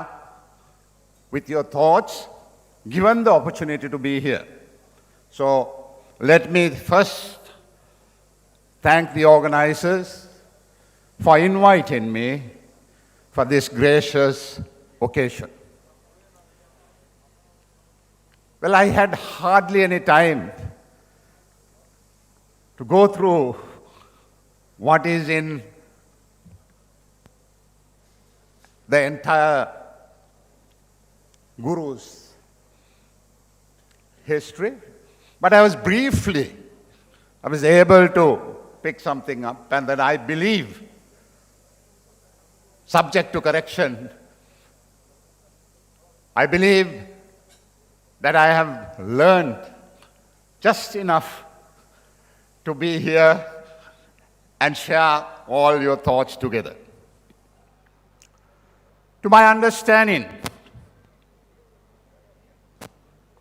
with your thoughts, given the opportunity to be here. So, let me first thank the organizers for inviting me for this gracious occasion. Well, I had hardly any time to go through what is in the entire Guru's history, but I was able to pick something up, and then I believe, subject to correction, I believe that I have learned just enough to be here and share all your thoughts together. To my understanding,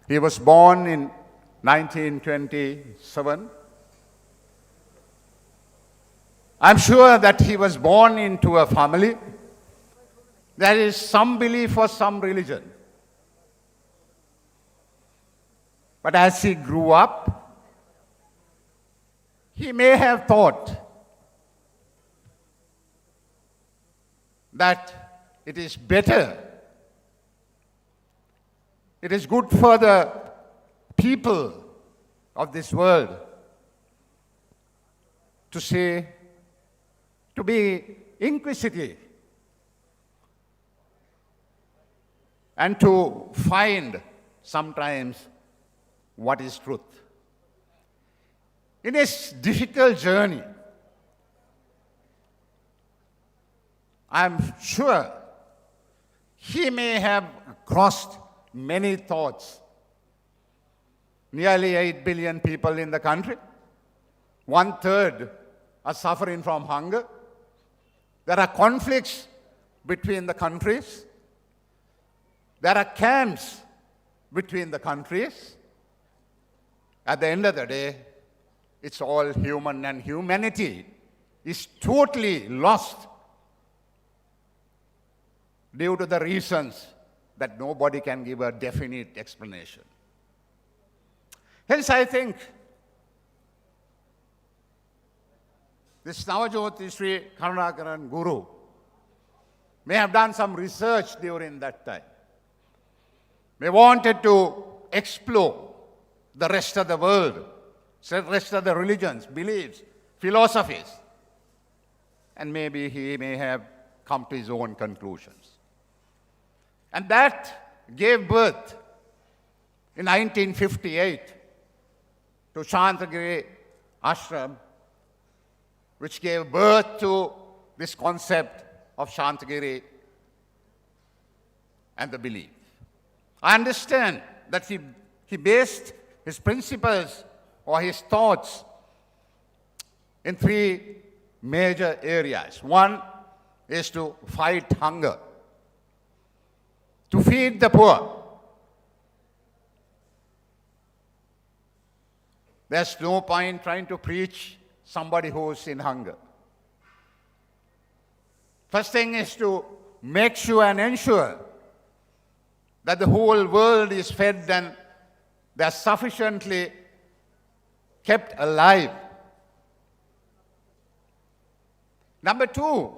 he was born in 1927. I'm sure that he was born into a family that is some belief or some religion. But as he grew up, he may have thought that it is better, it is good for the people of this world to be inquisitive and to find sometimes what is truth. In his difficult journey, I'm sure he may have crossed many thoughts nearly 8 billion people in the country. 1/3 are suffering from hunger. There are conflicts between the countries. There are camps between the countries. At the end of the day, it's all human, and humanity is totally lost due to the reasons that nobody can give a definite explanation. Hence, I think this Navapoojitham Karunakaran Guru may have done some research during that time. May wanted to explore the rest of the world, the rest of the religions, beliefs, philosophies. And maybe he may have come to his own conclusions. And that gave birth in 1958 to Santhigiri Ashram, which gave birth to this concept of Santhigiri and the belief. I understand that he based his principles or his thoughts in 3 major areas. One is to fight hunger, to feed the poor. There's no point trying to preach somebody who's in hunger. First thing is to make sure and ensure that the whole world is fed and they're sufficiently kept alive. Number 2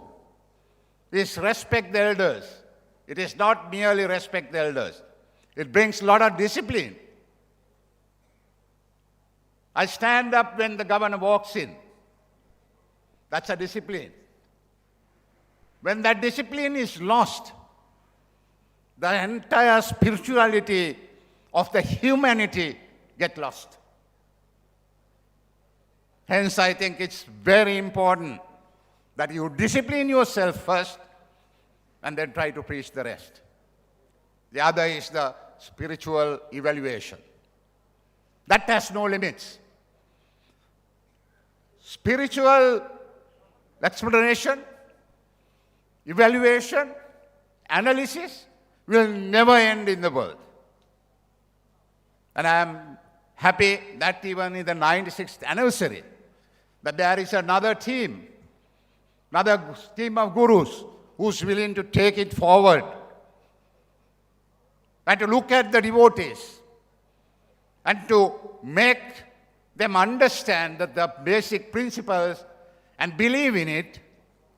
is respect the elders. It is not merely respect the elders. It brings a lot of discipline. I stand up when the governor walks in. That's a discipline. When that discipline is lost, the entire spirituality of the humanity get lost. Hence, I think it's very important that you discipline yourself first and then try to preach the rest. The other is the spiritual evaluation. That has no limits. Spiritual explanation, evaluation, analysis will never end in the world. And I am happy that even in the 96th anniversary, that there is another team of gurus who's willing to take it forward and to look at the devotees and to make them understand that the basic principles and believe in it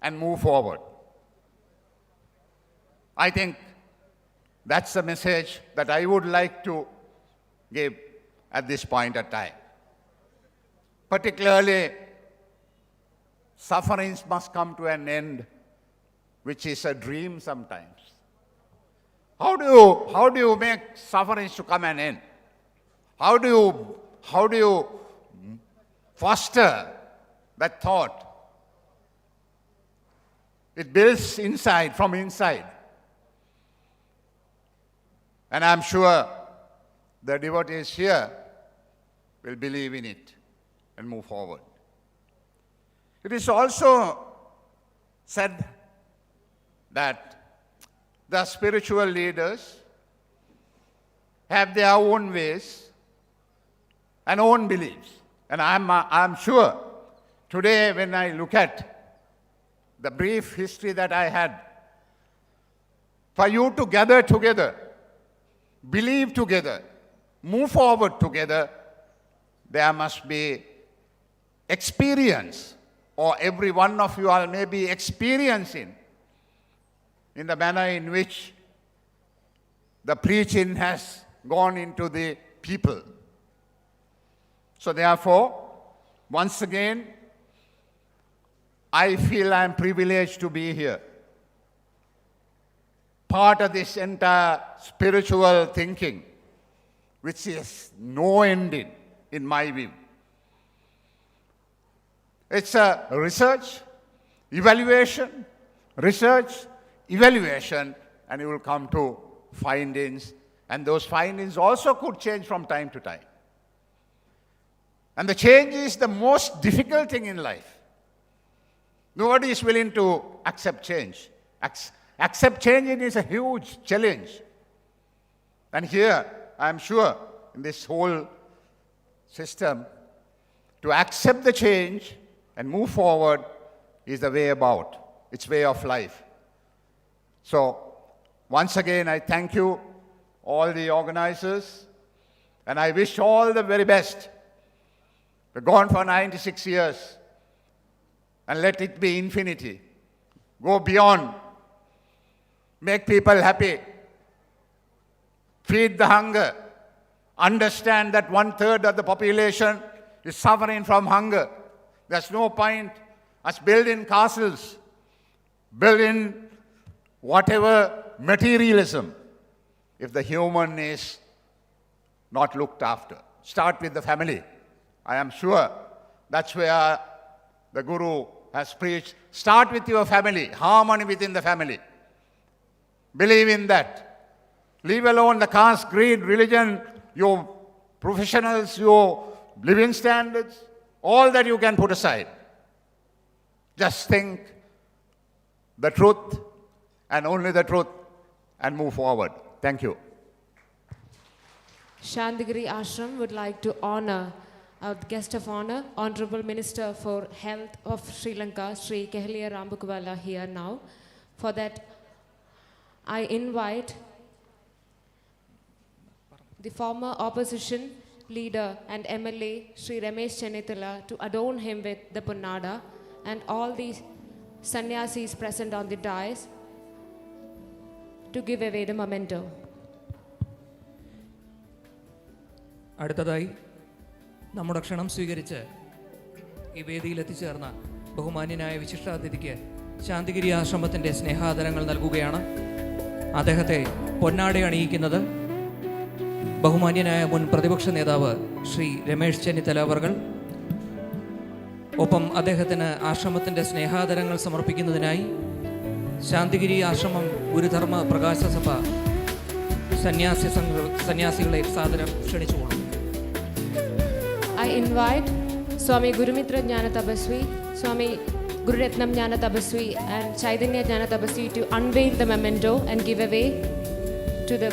and move forward. I think that's the message that I would like to give at this point of time. Particularly, sufferings must come to an end, which is a dream sometimes. How do you make sufferings to come an end? How do you foster that thought? It builds inside, from inside. And I'm sure the devotees here will believe in it and move forward. It is also said that the spiritual leaders have their own ways and own beliefs. And I'm sure today when I look at the brief history that I had, for you to gather together, believe together, move forward together, there must be experience, or every one of you all may be experiencing in the manner in which the preaching has gone into the people. So therefore, once again, I feel I am privileged to be here. Part of this entire spiritual thinking, which is no end in my view. It's a research, evaluation, and you will come to findings. And those findings also could change from time to time. And the change is the most difficult thing in life. Nobody is willing to accept change. Accept change is a huge challenge. And here, I am sure, in this whole system, to accept the change and move forward is the way about. It's way of life. So, once again, I thank you, all the organizers, and I wish all the very best. We're gone for 96 years, and let it be infinity. Go beyond. Make people happy. Feed the hunger. Understand that 1/3 of the population is suffering from hunger. There's no point us building castles, building whatever materialism, if the human is not looked after. Start with the family. I am sure that's where the Guru has preached. Start with your family, harmony within the family. Believe in that. Leave alone the caste, creed, religion, your professionals, your living standards, all that you can put aside. Just think the truth and only the truth and move forward. Thank you. Santhigiri Ashram would like to honor our guest of honor, Honorable Minister for Health of Sri Lanka, Sri Kehelia Rambukwala, here now. For that, I invite the former opposition leader and MLA, Sri Ramesh Chennithala, to adorn him with the Punnada, and all the sannyasis present on the dais to give away the memento. അടുത്തതായി നമ്മുടെ ക്ഷണം സ്വീകരിച്ച് ഈ വേദിയിൽ എത്തിച്ചേർന്ന ബഹുമാന്യനായ വിശിഷ്ടാതിഥിക്ക് ശാന്തിഗിരി ആശ്രമത്തിൻ്റെ സ്നേഹാദരങ്ങൾ നൽകുകയാണ്. അദ്ദേഹത്തെ പൊന്നാട അണിയിക്കുന്നത് ബഹുമാന്യനായ മുൻ പ്രതിപക്ഷ നേതാവ് ശ്രീ രമേശ് ചെന്നിത്തല അവർകൾ. ഒപ്പം അദ്ദേഹത്തിന് ആശ്രമത്തിൻ്റെ സ്നേഹാദരങ്ങൾ സമർപ്പിക്കുന്നതിനായി ശാന്തിഗിരി ആശ്രമം ഗുരുധർമ്മ പ്രകാശ സഭ സന്യാസികളെ സാദരം ക്ഷണിച്ചുകൊള്ളും. I invite Swami Gurumitra Jnana Tabaswi, Swami Gururatnam Jnana Tabaswi and Chaitanya Jnana Tabaswi to unveil the memento and give away to the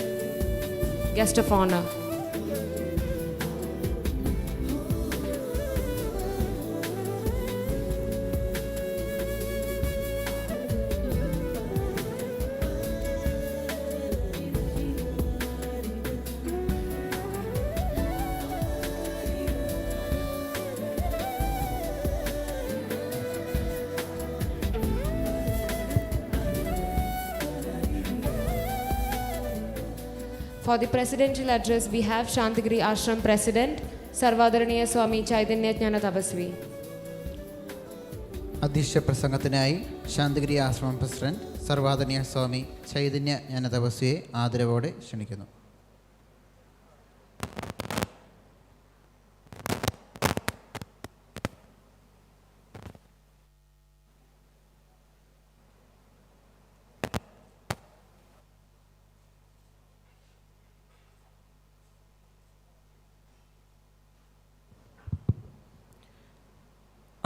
guest of honor. For the presidential address, we have Santhigiri Ashram President, Sarvadaraniya Swami Chaitanya Jnana Tabaswi. അധ്യക്ഷ പ്രസംഗത്തിനായി ശാന്തിഗിരി ആശ്രമം president സർവാദനീയ സ്വാമി ചൈതന്യ ജ്ഞാന തപസ്വിയെ ആദരവോടെ ക്ഷണിക്കുന്നു.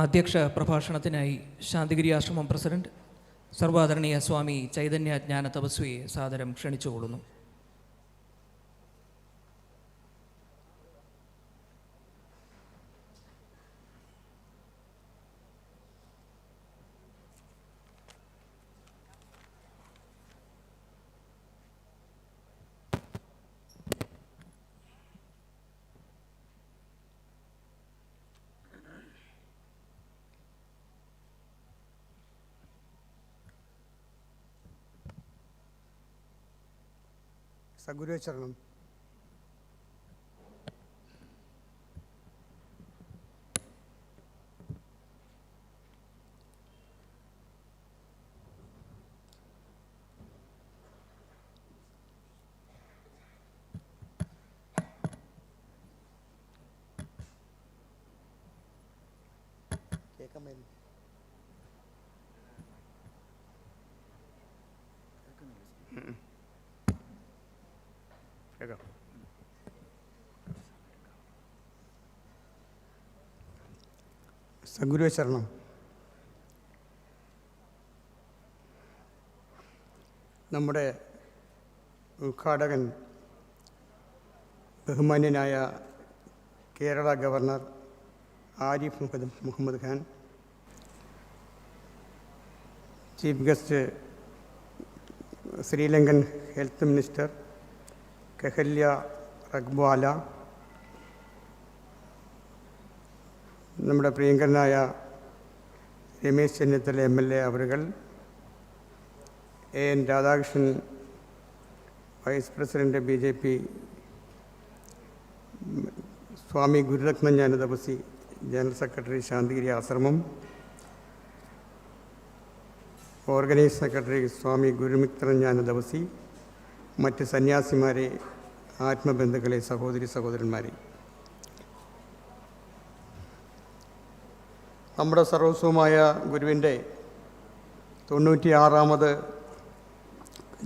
അധ്യക്ഷ പ്രഭാഷണത്തിനായി ശാന്തിഗിരി ആശ്രമം president സർവാദരണീയ സ്വാമി ചൈതന്യ ജ്ഞാന തപസ്വിയെ സാദരം ക്ഷണിച്ചുകൊള്ളുന്നു. സഗുരുചരണം. കേൾക്കാൻ സദ്ഗുരു ശരണം. നമ്മുടെ ഉദ്ഘാടകൻ ബഹുമാന്യനായ Kerala governor Arif Mohammed Khan, chief guest Sri Lankan health minister Keheliya Rambukwella, നമ്മുടെ പ്രിയങ്കരനായ രമേശ് ചെന്നിത്തല MLA അവരുകൾ, AN Radhakrishnan vice president BJP, Swami Gururathna Jnana Thapasvi general secretary Santhigiri Ashram, organise secretary സ്വാമി ഗുരുമിത്രജ്ഞാന തപസി, മറ്റ് സന്യാസിമാരെ, ആത്മബന്ധുക്കളെ, സഹോദരി സഹോദരന്മാരെ, നമ്മുടെ സർവസ്വമായ ഗുരുവിൻ്റെ 96ാമത്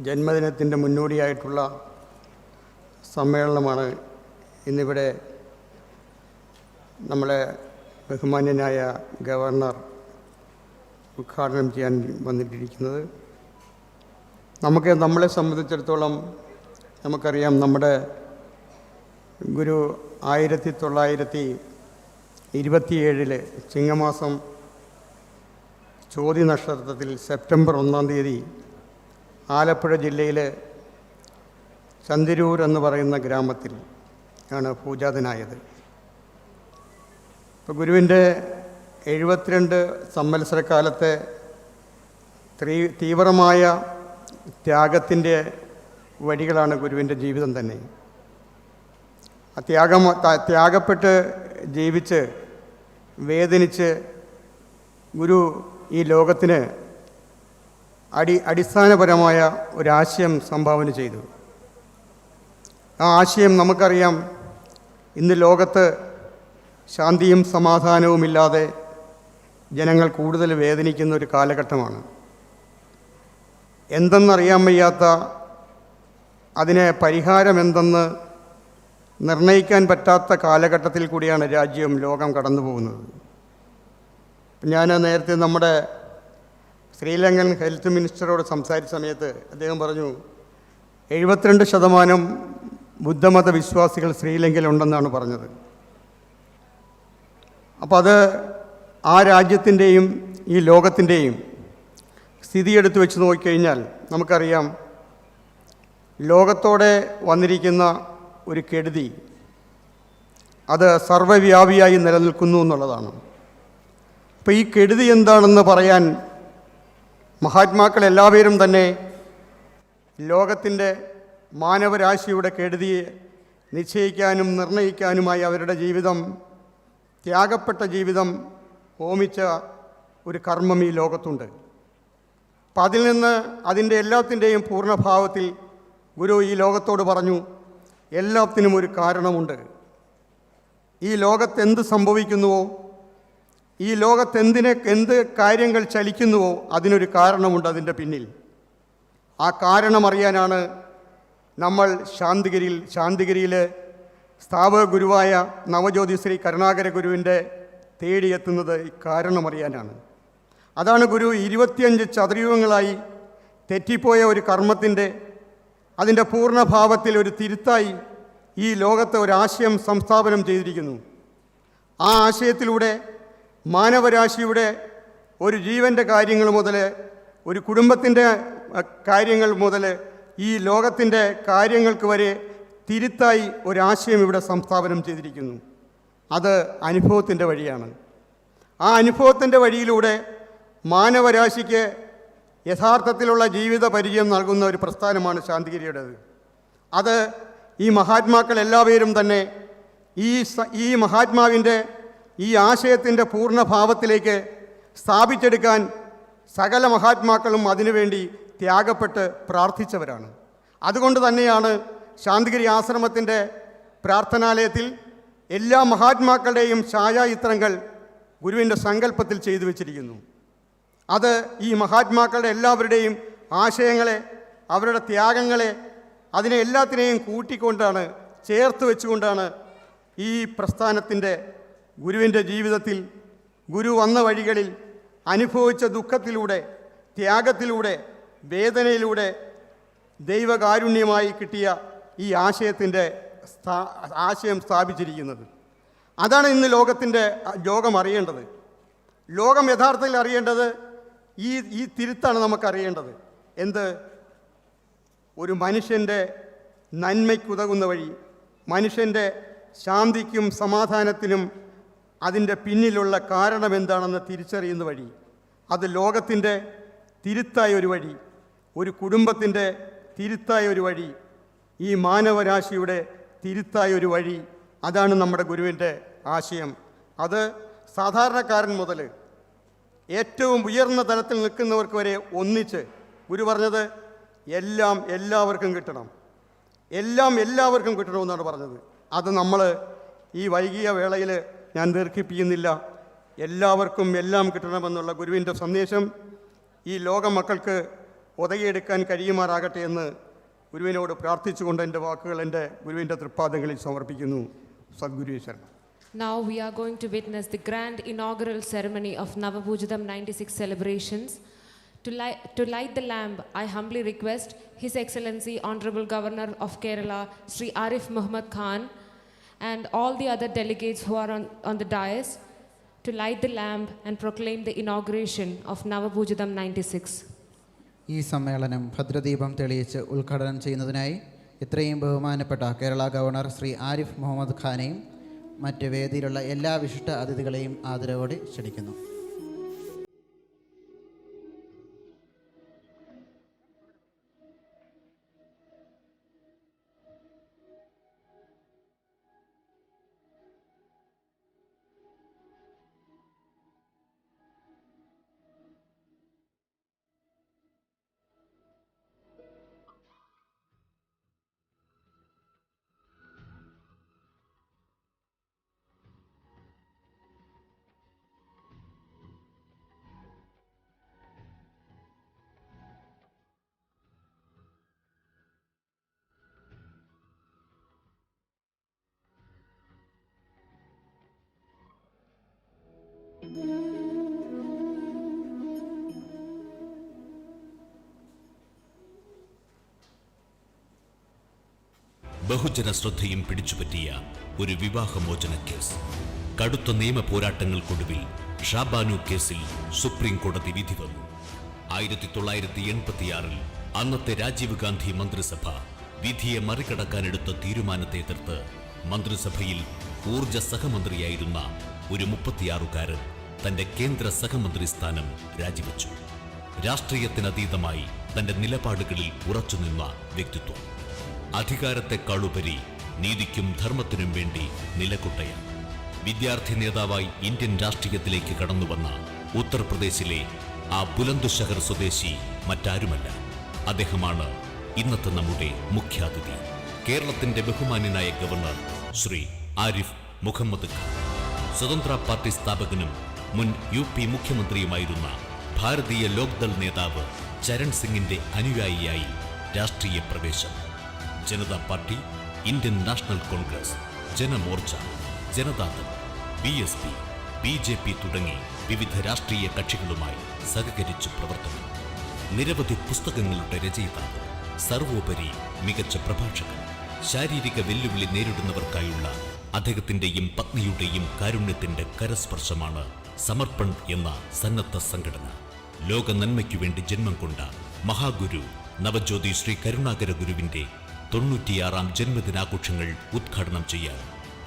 ജന്മദിനത്തിൻ്റെ മുന്നോടിയായിട്ടുള്ള സമ്മേളനമാണ് ഇന്നിവിടെ നമ്മളെ ബഹുമാന്യനായ ഗവർണർ ഉദ്ഘാടനം ചെയ്യാൻ വന്നിട്ടിരിക്കുന്നത്. നമ്മളെ സംബന്ധിച്ചിടത്തോളം നമുക്കറിയാം, നമ്മുടെ ഗുരു 1927 ചിങ്ങമാസം ചോതി നക്ഷത്രത്തിൽ സെപ്റ്റംബർ 1-ാം തീയതി ആലപ്പുഴ ജില്ലയിലെ ചന്തിരൂർ എന്ന് പറയുന്ന ഗ്രാമത്തിൽ ആണ് പൂജാതനായത്. ഇപ്പോൾ ഗുരുവിൻ്റെ 72 സംവത്സരക്കാലത്തെ തീവ്രമായ ത്യാഗത്തിൻ്റെ വഴികളാണ് ഗുരുവിൻ്റെ ജീവിതം തന്നെ. ത്യാഗപ്പെട്ട് ജീവിച്ച് വേദനിച്ച് ഗുരു ഈ ലോകത്തിന് അടിസ്ഥാനപരമായ ഒരാശയം സംഭാവന ചെയ്തു. ആ ആശയം നമുക്കറിയാം, ഇന്ന് ലോകത്ത് ശാന്തിയും സമാധാനവുമില്ലാതെ ജനങ്ങൾ കൂടുതൽ വേദനിക്കുന്ന ഒരു കാലഘട്ടമാണ്. എന്തെന്നറിയാൻ വയ്യാത്ത, അതിന് പരിഹാരം എന്തെന്ന് നിർണയിക്കാൻ പറ്റാത്ത കാലഘട്ടത്തിൽ കൂടിയാണ് രാജ്യവും ലോകം കടന്നു പോകുന്നത്. ഞാൻ നേരത്തെ നമ്മുടെ ശ്രീലങ്കൻ ഹെൽത്ത് മിനിസ്റ്ററോട് സംസാരിച്ച സമയത്ത് അദ്ദേഹം പറഞ്ഞു 72% ബുദ്ധമത വിശ്വാസികൾ ശ്രീലങ്കയിലുണ്ടെന്നാണ് പറഞ്ഞത്. അപ്പോൾ അത് ആ രാജ്യത്തിൻ്റെയും ഈ ലോകത്തിൻ്റെയും സ്ഥിതിയെടുത്ത് വെച്ച് നോക്കിക്കഴിഞ്ഞാൽ നമുക്കറിയാം, ലോകത്തോടെ വന്നിരിക്കുന്ന ഒരു കെടുതി അത് സർവ്വവ്യാപിയായി നിലനിൽക്കുന്നു എന്നുള്ളതാണ്. അപ്പോൾ ഈ കെടുതി എന്താണെന്ന് പറയാൻ മഹാത്മാക്കൾ എല്ലാവരും തന്നെ ലോകത്തിൻ്റെ മാനവരാശിയുടെ കെടുതിയെ നിശ്ചയിക്കാനും നിർണയിക്കാനുമായി അവരുടെ ജീവിതം, ത്യാഗപ്പെട്ട ജീവിതം ഹോമിച്ച ഒരു കർമ്മം ഈ ലോകത്തുണ്ട്. അപ്പം അതിൽ നിന്ന് അതിൻ്റെ എല്ലാത്തിൻ്റെയും പൂർണ്ണഭാവത്തിൽ ഗുരു ഈ ലോകത്തോട് പറഞ്ഞു, എല്ലാത്തിനും ഒരു കാരണമുണ്ട്. ഈ ലോകത്തെന്ത് സംഭവിക്കുന്നുവോ, ഈ ലോകത്തെന്ത് കാര്യങ്ങൾ ചലിക്കുന്നുവോ അതിനൊരു കാരണമുണ്ട് അതിൻ്റെ പിന്നിൽ. ആ കാരണം അറിയാനാണ് നമ്മൾ ശാന്തിഗിരിയിൽ സ്ഥാപക ഗുരുവായ നവജ്യോതി ശ്രീ കരുണാകര ഗുരുവിൻ്റെ തേടിയെത്തുന്നത്. ഈ കാരണം അറിയാനാണ്. അതാണ് ഗുരു 25 ചതുർയുഗങ്ങളായി തെറ്റിപ്പോയ ഒരു കർമ്മത്തിൻ്റെ അതിൻ്റെ പൂർണ്ണഭാവത്തിൽ ഒരു തിരുത്തായി ഈ ലോകത്തെ ഒരാശയം സംസ്ഥാപനം ചെയ്തിരിക്കുന്നു. ആ ആശയത്തിലൂടെ മാനവരാശിയുടെ ഒരു ജീവൻ്റെ കാര്യങ്ങൾ മുതൽ, ഒരു കുടുംബത്തിൻ്റെ കാര്യങ്ങൾ മുതൽ, ഈ ലോകത്തിൻ്റെ കാര്യങ്ങൾക്ക് വരെ തിരുത്തായി ഒരാശയം ഇവിടെ സംസ്ഥാപനം ചെയ്തിരിക്കുന്നു. അത് അനുഭവത്തിൻ്റെ വഴിയാണ്. ആ അനുഭവത്തിൻ്റെ വഴിയിലൂടെ മാനവരാശിക്ക് യഥാർത്ഥത്തിലുള്ള ജീവിത പരിചയം നൽകുന്ന ഒരു പ്രസ്ഥാനമാണ് ശാന്തിഗിരിയുടേത്. അത് ഈ മഹാത്മാക്കൾ എല്ലാവരും തന്നെ ഈ മഹാത്മാവിൻ്റെ ഈ ആശയത്തിൻ്റെ പൂർണ്ണഭാവത്തിലേക്ക് സ്ഥാപിച്ചെടുക്കാൻ സകല മഹാത്മാക്കളും അതിനുവേണ്ടി ത്യാഗപ്പെട്ട് പ്രാർത്ഥിച്ചവരാണ്. അതുകൊണ്ട് തന്നെയാണ് ശാന്തിഗിരി ആശ്രമത്തിൻ്റെ പ്രാർത്ഥനാലയത്തിൽ എല്ലാ മഹാത്മാക്കളുടെയും ഛായാചിത്രങ്ങൾ ഗുരുവിൻ്റെ സങ്കല്പത്തിൽ ചെയ്തു വച്ചിരിക്കുന്നു. അത് ഈ മഹാത്മാക്കളുടെ എല്ലാവരുടെയും ആശയങ്ങളെ, അവരുടെ ത്യാഗങ്ങളെ, അതിനെ എല്ലാത്തിനെയും കൂട്ടിക്കൊണ്ടാണ്, ചേർത്ത് വെച്ചുകൊണ്ടാണ് ഈ പ്രസ്ഥാനത്തിൻ്റെ ഗുരുവിൻ്റെ ജീവിതത്തിൽ ഗുരു വന്ന വഴികളിൽ അനുഭവിച്ച ദുഃഖത്തിലൂടെ, ത്യാഗത്തിലൂടെ, വേദനയിലൂടെ ദൈവകാരുണ്യമായി കിട്ടിയ ഈ ആശയം സ്ഥാപിച്ചിരിക്കുന്നത്. അതാണ് ഇന്ന് ലോകം അറിയേണ്ടത്. ലോകം യഥാർത്ഥത്തിൽ അറിയേണ്ടത് ഈ തിരുത്താണ് നമുക്കറിയേണ്ടത്. എന്ത്? ഒരു മനുഷ്യൻ്റെ നന്മയ്ക്കുതകുന്ന വഴി, മനുഷ്യൻ്റെ ശാന്തിക്കും സമാധാനത്തിനും അതിൻ്റെ പിന്നിലുള്ള കാരണം എന്താണെന്ന് തിരിച്ചറിയുന്ന വഴി, അത് ലോകത്തിൻ്റെ തിരുത്തായ ഒരു വഴി, ഒരു കുടുംബത്തിൻ്റെ തിരുത്തായ ഒരു വഴി, ഈ മാനവരാശിയുടെ തിരുത്തായ ഒരു വഴി. അതാണ് നമ്മുടെ ഗുരുവിൻ്റെ ആശയം. അത് സാധാരണക്കാരൻ മുതൽ ഏറ്റവും ഉയർന്ന തലത്തിൽ നിൽക്കുന്നവർക്ക് വരെ ഒന്നിച്ച് ഗുരു പറഞ്ഞത് എല്ലാം എല്ലാവർക്കും കിട്ടണം, എല്ലാവർക്കും കിട്ടണമെന്നാണ് പറഞ്ഞത്. അത് നമ്മൾ ഈ വൈകിയ വേളയിൽ ഞാൻ ദീർഘിപ്പിക്കുന്നില്ല. എല്ലാവർക്കും എല്ലാം കിട്ടണമെന്നുള്ള ഗുരുവിൻ്റെ സന്ദേശം ഈ ലോക മക്കൾക്ക് ഒതകിയെടുക്കാൻ കഴിയുമാറാകട്ടെ എന്ന് ഗുരുവിനോട് പ്രാർത്ഥിച്ചുകൊണ്ട് എൻ്റെ വാക്കുകൾ എൻ്റെ ഗുരുവിൻ്റെ തൃപ്പാദങ്ങളിൽ സമർപ്പിക്കുന്നു. സദ്ഗുരു ശരണം. Now we are going to witness the grand inaugural ceremony of Navapoojitham 96 celebrations. To light the lamp, I humbly request His Excellency Honorable Governor of Kerala, Sri Arif Mohammad Khan, and all the other delegates who are on the dais to light the lamp and proclaim the inauguration of Navapoojitham 96. ഈ സമ്മേളനം ഭദ്രദീപം തെളിയിച്ച് ഉദ്ഘാടനം ചെയ്യുന്നതിനായി ഇത്രയും ബഹുമാനപ്പെട്ട Kerala governor Shri Arif Muhammad ഖാനെയും മറ്റ് വേദിയിലുള്ള എല്ലാ വിശിഷ്ട അതിഥികളെയും ആദരവോടെ ക്ഷണിക്കുന്നു. ബഹുജന ശ്രദ്ധയും പിടിച്ചുപറ്റിയ ഒരു വിവാഹമോചന കേസ്. കടുത്ത നിയമ പോരാട്ടങ്ങൾക്കൊടുവിൽ ഷാബാനു കേസിൽ സുപ്രീം കോടതി വിധി വന്നു. 1986 അന്നത്തെ രാജീവ് ഗാന്ധി മന്ത്രിസഭ വിധിയെ മറികടക്കാനെടുത്ത തീരുമാനത്തെ എതിർത്ത് മന്ത്രിസഭയിൽ ഊർജ സഹമന്ത്രിയായിരുന്ന ഒരു 36കാരൻ തന്റെ കേന്ദ്ര സഹമന്ത്രി സ്ഥാനം രാജിവെച്ചു. രാഷ്ട്രീയത്തിനതീതമായി തന്റെ നിലപാടുകളിൽ ഉറച്ചുനിന്ന വ്യക്തിത്വം. അധികാരത്തെക്കാളുപരി നീതിക്കും ധർമ്മത്തിനും വേണ്ടി നിലകൊട്ടയാണ്. വിദ്യാർത്ഥി നേതാവായി ഇന്ത്യൻ രാഷ്ട്രീയത്തിലേക്ക് കടന്നുവന്ന ഉത്തർപ്രദേശിലെ ആ ബുലന്ദുശഹർ സ്വദേശി മറ്റാരുമല്ല, അദ്ദേഹമാണ് ഇന്നത്തെ നമ്മുടെ മുഖ്യാതിഥി, കേരളത്തിന്റെ ബഹുമാന്യനായ ഗവർണർ ശ്രീ ആരിഫ് മുഹമ്മദ് ഖാൻ. സ്വതന്ത്ര പാർട്ടി സ്ഥാപകനും മുൻ UP മുഖ്യമന്ത്രിയുമായിരുന്ന ഭാരതീയ ലോക്ദൾ നേതാവ് ചരൺ സിംഗിന്റെ അനുയായിയായി രാഷ്ട്രീയ പ്രവേശം. Janata party, Indian national Congress, Jan Morcha, Janata Dal, BSP, BJP തുടങ്ങി വിവിധ രാഷ്ട്രീയ കക്ഷികളുമായി സഹകരിച്ച് പ്രവർത്തനം. നിരവധി പുസ്തകങ്ങളുടെ രചയിതാവ്, സർവോപരി മികച്ച പ്രഭാഷകൻ. ശാരീരിക വെല്ലുവിളി നേരിടുന്നവർക്കായുള്ള അദ്ദേഹത്തിന്റെയും പത്നിയുടെയും കാരുണ്യത്തിന്റെ കരസ്പർശമാണ് സമർപ്പൺ എന്ന സന്നദ്ധ സംഘടന. ലോക നന്മയ്ക്കു വേണ്ടി ജന്മം കൊണ്ട മഹാഗുരു നവജ്യോതി ശ്രീ കരുണാകര ഗുരുവിന്റെ 96ാം ജന്മദിനാഘോഷങ്ങൾ ഉദ്ഘാടനം ചെയ്യാൻ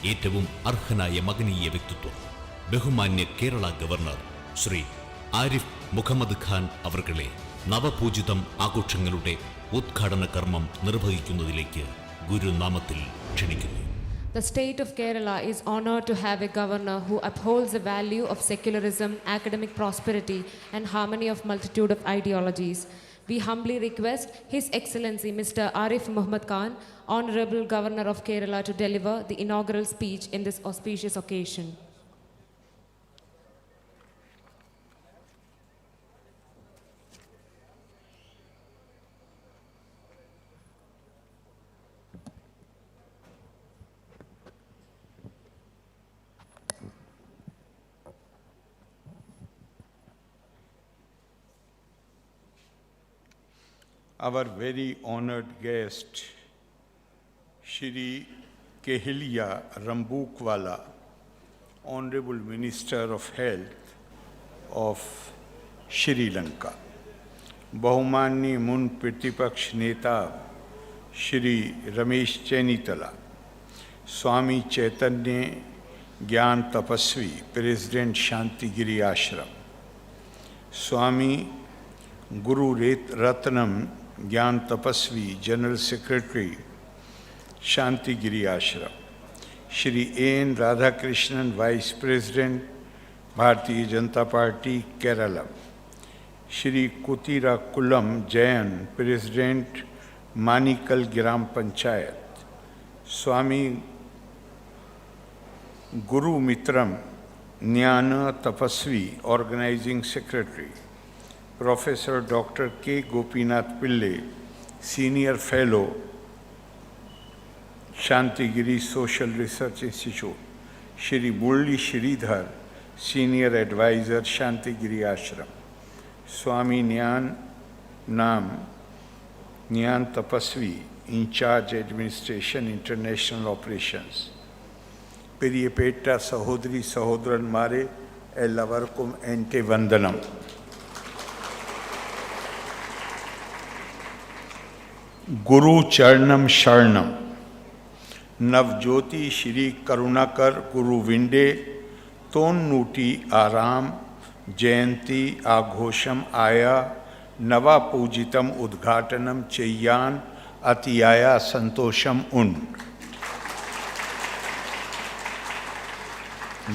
ഏറ്റവും അർഹനായ മകനീയ വ്യക്തിത്വം ബഹുമാന്യ കേരള ഗവർണർ ശ്രീ ആരിഫ് മുഹമ്മദ് ഖാൻ അവർകളെ നവപൂജിതം ആഘോഷങ്ങളുടെ ഉദ്ഘാടന കർമ്മം നിർവഹിക്കുന്നതിലേക്ക് ഗുരുനാമത്തിൽ ക്ഷണിക്കുന്നു. The state of Kerala is honored to have a governor who upholds the value of secularism, academic prosperity, and harmony of multitude of ideologies. We humbly request His Excellency Mr. Arif Mohammad Khan, Honorable Governor of Kerala, to deliver the inaugural speech in this auspicious occasion. our very honored guest, Shri Kehelia Rambukwala, Honorable Minister of Health of Sri Lanka, बहुमाननीय मुन प्रतिपक्ष नेता श्री रमेश चैनीतला, स्वामी चैतन्य ज्ञान तपस्वी president Shantigiri Ashram, स्वामी गुरु रत्नम ज्ञान तपस्वी general secretary Santhigiri Ashram, Shri N Radhakrishnan vice president Bharatiya Janata party Kerala, Shri Kuthirakulam Jayan president Manikkal grama panchayat, Swami Guru Mitram Jnana Thapasvi organising secretary, professor doctor K Gopinath Pillai senior fellow Santhigiri social research institute, Shri Murali Sreedhar senior adviser Santhigiri Ashram, Swami Jnana Thapasvi incharge administration international operations, प्रियपेट सहोदरी सहोदरन मारे एल्लवर्कुम एंटे वंदनम। गुरु चरणम शरणम, नवज्योति श्री करुणाकर गुरु विंडे तोन्नूटी आराम जयंती आघोषम आया नवापूजितम उद्घाटनम चेय्यान अतियाया संतोषम उन।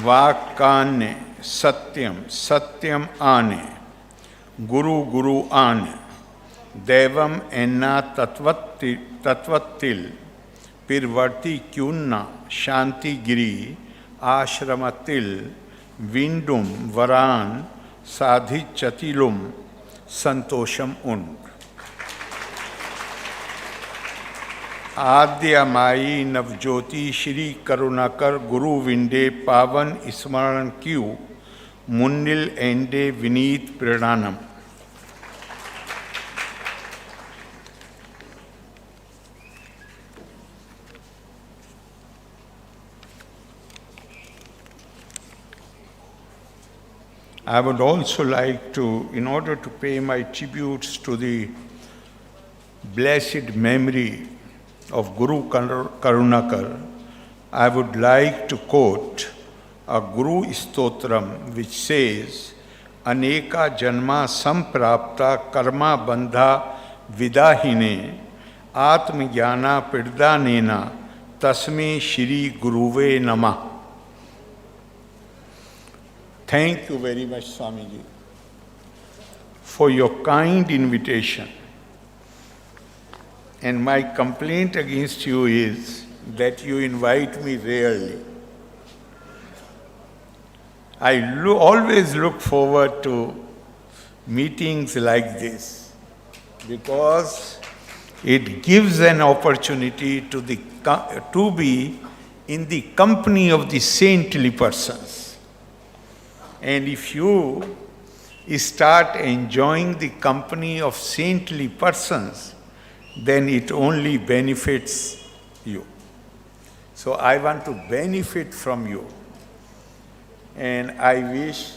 वाक्कान्य सत्यम सत्यम आने, गुरु गुरु आने, दैवम एन्ना तत्वत्तिल पिरवर्ती क्यून्ना शांतिगिरी आश्रमतिल विंडुम वरान साधिचतिलुम संतोषम उन। आद्यमाई नवज्योति श्री करुणाकर गुरु विंडे पावन स्मरण क्यू मुन्निल एंडे विनीत प्रेरणानम। I would also like to, in order to pay my tributes to the blessed memory of Guru Karunakar, I would like to quote a Guru Stotram which says, Aneka Janma Samprapta Karma Bandha Vidahine Atma Jnana Pridhanena Tasme Shri Guruve Namah. Thank you very much, Swamiji, for your kind invitation. And my complaint against you is that you invite me rarely. I always look forward to meetings like this because it gives an opportunity to be in the company of the saintly persons. And if you start enjoying the company of saintly persons, then it only benefits you. So I want to benefit from you. And I wish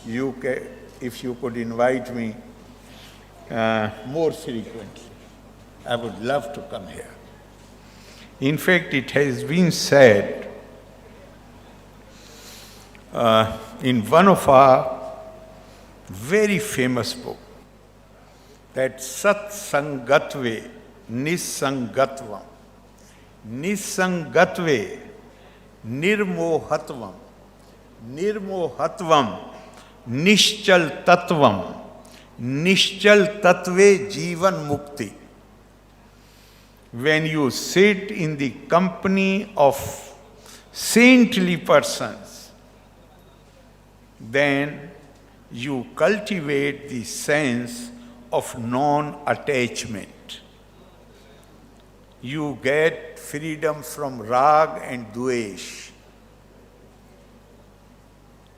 if you could invite me more frequently. I would love to come here. In fact, it has been said in one of our very famous books that Sat Sangatve Nisangatvam, Nisangatve Nirmohatvam, Nirmohatvam Nishchal Tattvam, Nishchal Tattve Jivan Mukti. When you sit in the company of saintly persons, then you cultivate the sense of non-attachment. You get freedom from rag and dvesh.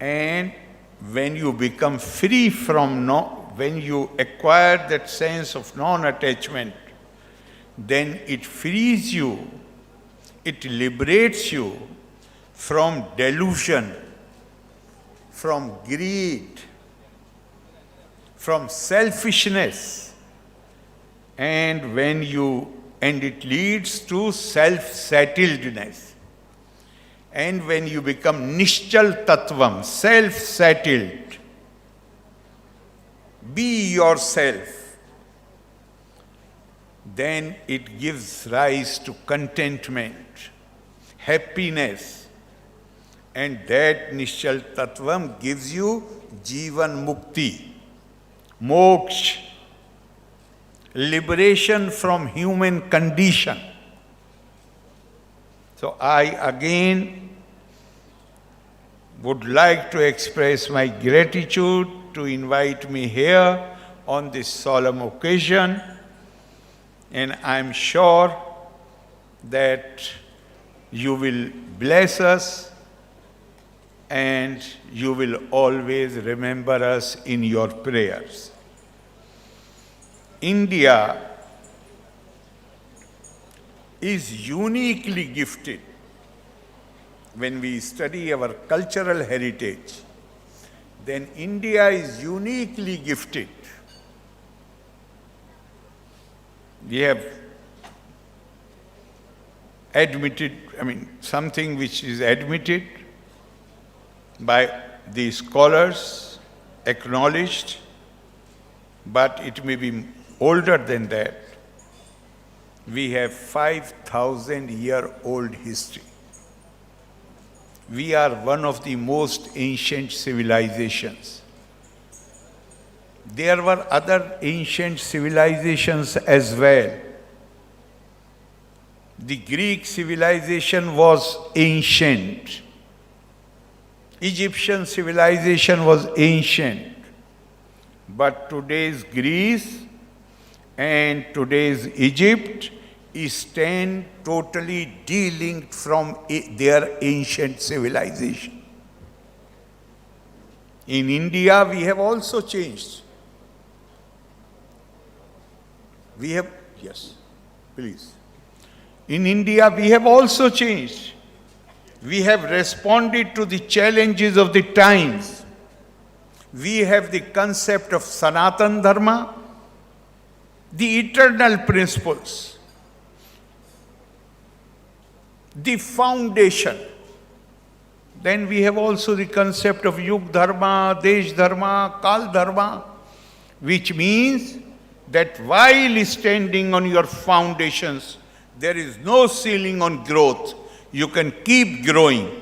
And when you become free from when you acquire that sense of non-attachment, then it frees you, it liberates you from delusion, from greed, from selfishness, and it leads to self-settledness. And when you become Nishchal Tattvam, self-settled, be yourself, then it gives rise to contentment, happiness, and that Nishchal Tattvam gives you Jivan Mukti, moksha, liberation from human condition. So I again would like to express my gratitude to invite me here on this solemn occasion, and I'm sure that you will bless us and you will always remember us in your prayers. India is uniquely gifted. When we study our cultural heritage, then India is uniquely gifted. We have admitted, something which is admitted by the scholars, acknowledged, but it may be older than that. We have 5,000-year-old history. We are one of the most ancient civilizations. There were other ancient civilizations as well. The Greek civilization was ancient. Egyptian civilization was ancient. But today's Greece and today's Egypt stand totally de-linked from their ancient civilization. In India, we have also changed. Yes, please. In India, we have also changed. We have responded to the challenges of the times. We have the concept of Sanatan Dharma, the eternal principles, the foundation. Then we have also the concept of Yug Dharma, Desh Dharma, Kal Dharma, which means that while standing on your foundations, there is no ceiling on growth. You can keep growing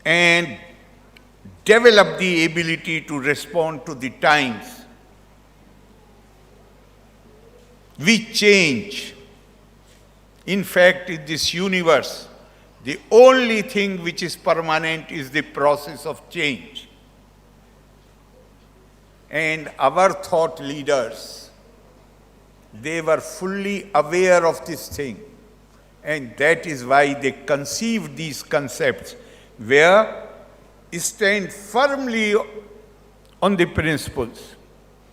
and develop the ability to respond to the times. We change. In fact, in this universe, the only thing which is permanent is the process of change. And our thought leaders, they were fully aware of this thing. And that is why they conceived these concepts, where stand firmly on the principles,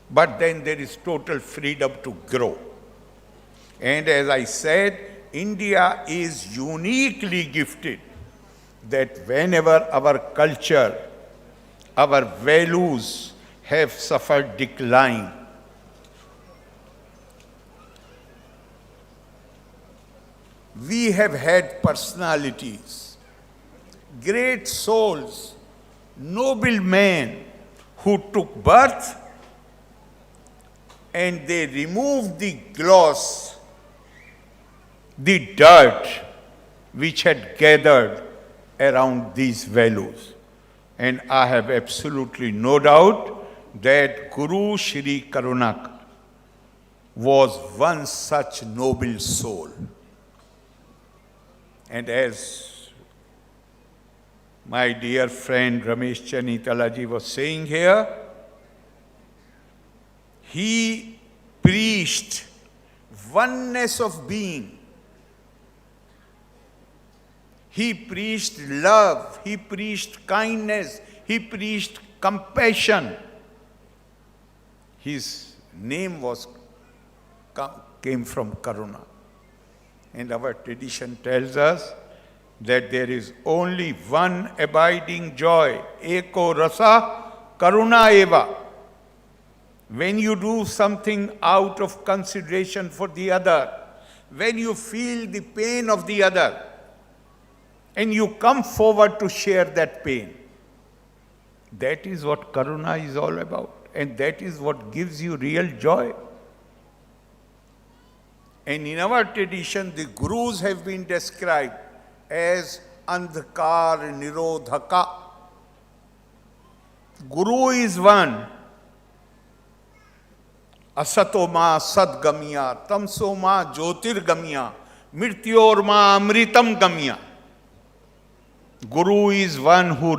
but then there is total freedom to grow. And as I said, India is uniquely gifted that whenever our culture, our values have suffered decline, we have had personalities, great souls, noble men who took birth and they removed the gloss, the dirt which had gathered around these values. And I have absolutely no doubt that Guru Shri Karunakar was one such noble soul. And as my dear friend Ramesh Chanitalaji was saying here, he preached oneness of being. He preached love, he preached kindness, he preached compassion. his name came from Karuna. And our tradition tells us that there is only one abiding joy, eko rasa karuna eva. When you do something out of consideration for the other, when you feel the pain of the other, and you come forward to share that pain, that is what karuna is all about, and that is what gives you real joy. And in our tradition, the gurus have been described as andhakar nirodhaka. Guru is one. Asato ma sadgamya, tamso ma jyotirgamya, mrityor ma amritam gamya. Guru is one who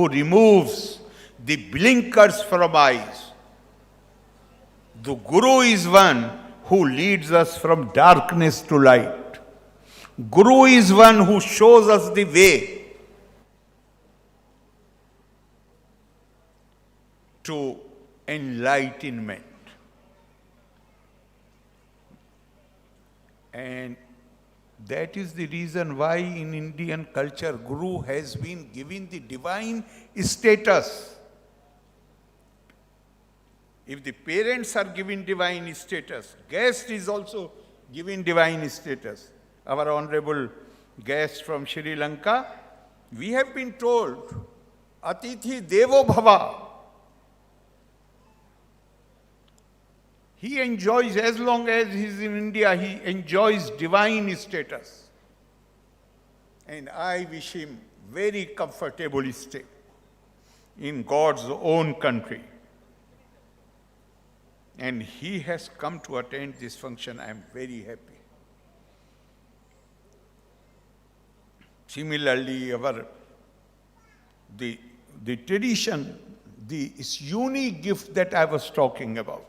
removes the blinkers from eyes. The Guru is one who leads us from darkness to light. Guru is one who shows us the way to enlightenment. And that is the reason why in Indian culture, Guru has been given the divine status. If the parents are given divine status, guest is also given divine status. Our honorable guest from Sri Lanka, we have been told, Atithi Devo Bhava. He enjoys, as long as he is in India, he enjoys divine status. And I wish him very comfortable stay in God's own country. And he has come to attend this function. I am very happy. Similarly, the tradition, this unique gift that I was talking about.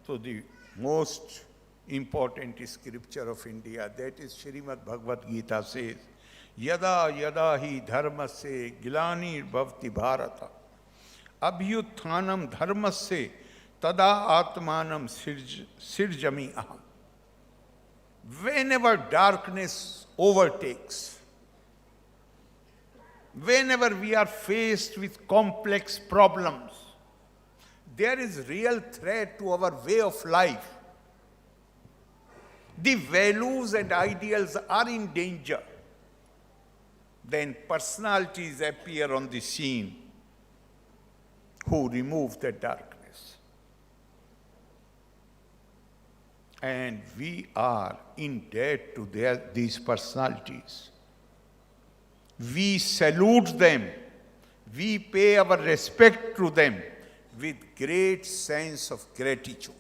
So the most important scripture of India, that is Srimad Bhagavad Gita says, Yada yada hi dharmasya gilani bhavati bharata. Abhyuthanam dharmasya tada atmanam sirjami aham. Whenever darkness overtakes, whenever we are faced with complex problems, there is real threat to our way of life. The values and ideals are in danger. Then personalities appear on the scene who remove the darkness. And we are in debt to these personalities. We salute them. We pay our respect to them with great sense of gratitude,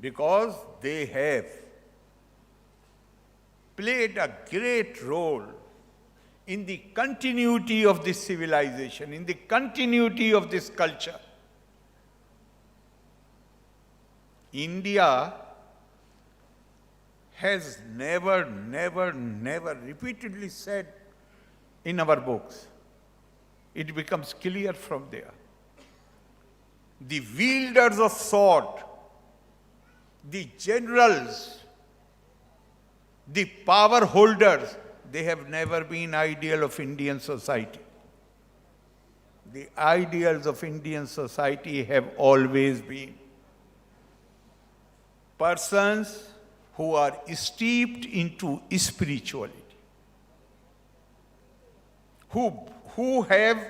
because they have played a great role in the continuity of this civilization, in the continuity of this culture. India has never repeatedly said in our books, it becomes clear from there. The wielders of sword, the generals, the power holders, they have never been ideal of Indian society. The ideals of Indian society have always been persons who are steeped into spirituality, who have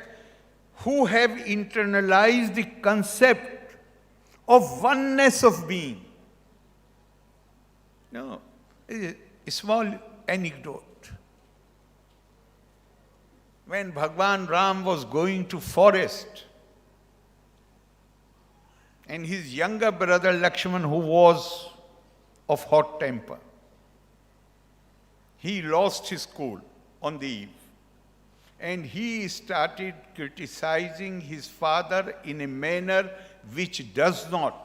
internalized the concept of oneness of being. No, a small anecdote. When Bhagwan Ram was going to forest, and his younger brother Lakshman, who was of hot temper, he lost his cool on the eve. And he started criticizing his father in a manner which does not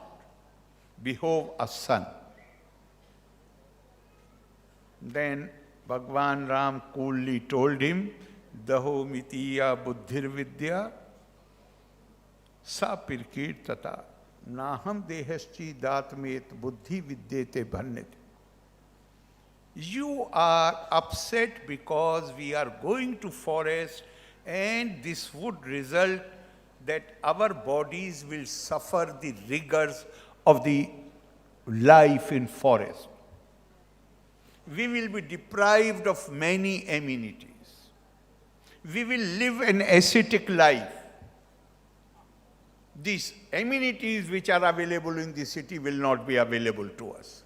behove a son. Then Bhagwan Ram coolly told him, Daho mitiya buddhir vidya sa pirkirtata naham dehaschi datmet buddhi vidyete bhannete. You are upset because we are going to forest and this would result that our bodies will suffer the rigors of the life in forest. We will be deprived of many amenities. We will live an ascetic life. These amenities which are available in the city will not be available to us.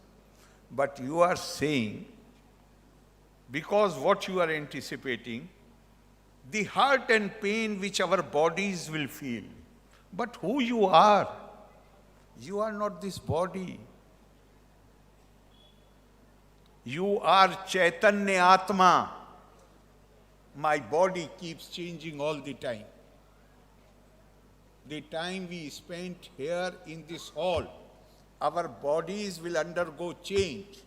But you are saying, because what you are anticipating, the hurt and pain which our bodies will feel. But who you are not this body. You are Chaitanya Atma. My body keeps changing all the time. The time we spent here in this hall, our bodies will undergo change.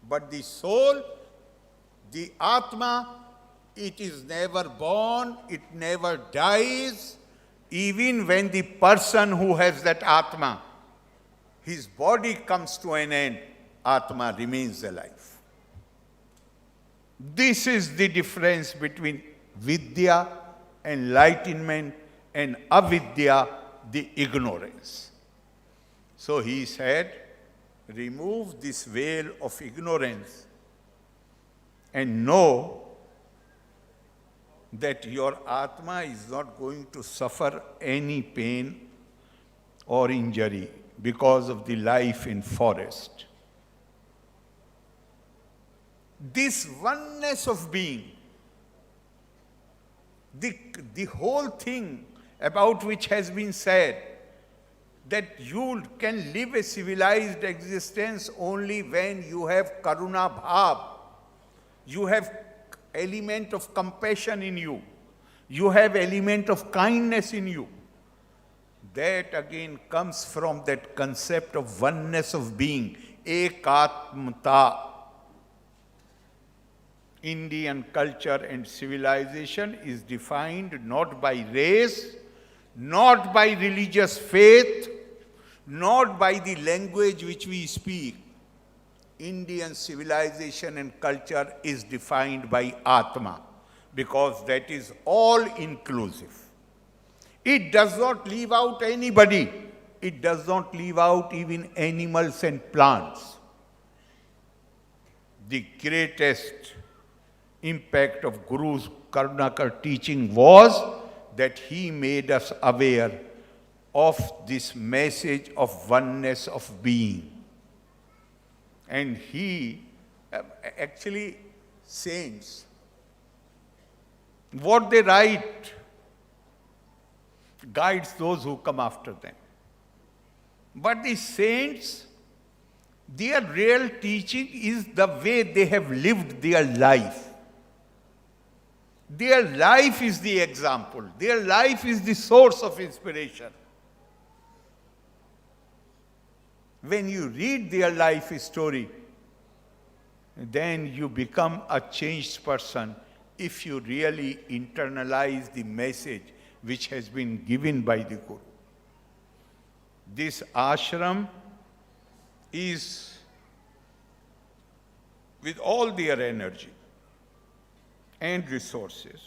But the soul, the Atma, it is never born, it never dies. Even when the person who has that Atma, his body comes to an end, Atma remains alive. This is the difference between Vidya, enlightenment, and Avidya, the ignorance. So he said, remove this veil of ignorance and know that your Atma is not going to suffer any pain or injury because of the life in forest. This oneness of being, the whole thing about which has been said, that you can live a civilized existence only when you have karuna bhav, you have element of compassion in you, you have element of kindness in you. That again comes from that concept of oneness of being, ekatmata. Indian culture and civilization is defined not by race, not by religious faith, not by the language which we speak. Indian civilization and culture is defined by Atma, because that is all inclusive. It does not leave out anybody. It does not leave out even animals and plants. The greatest impact of Guru's Karunakar teaching was that he made us aware of this message of oneness of being. And he, actually, saints, what they write guides those who come after them. But the saints, their real teaching is the way they have lived their life. Their life is the example. Their life is the source of inspiration. When you read their life story, then you become a changed person if you really internalize the message which has been given by the Guru. This ashram is, with all their energy and resources,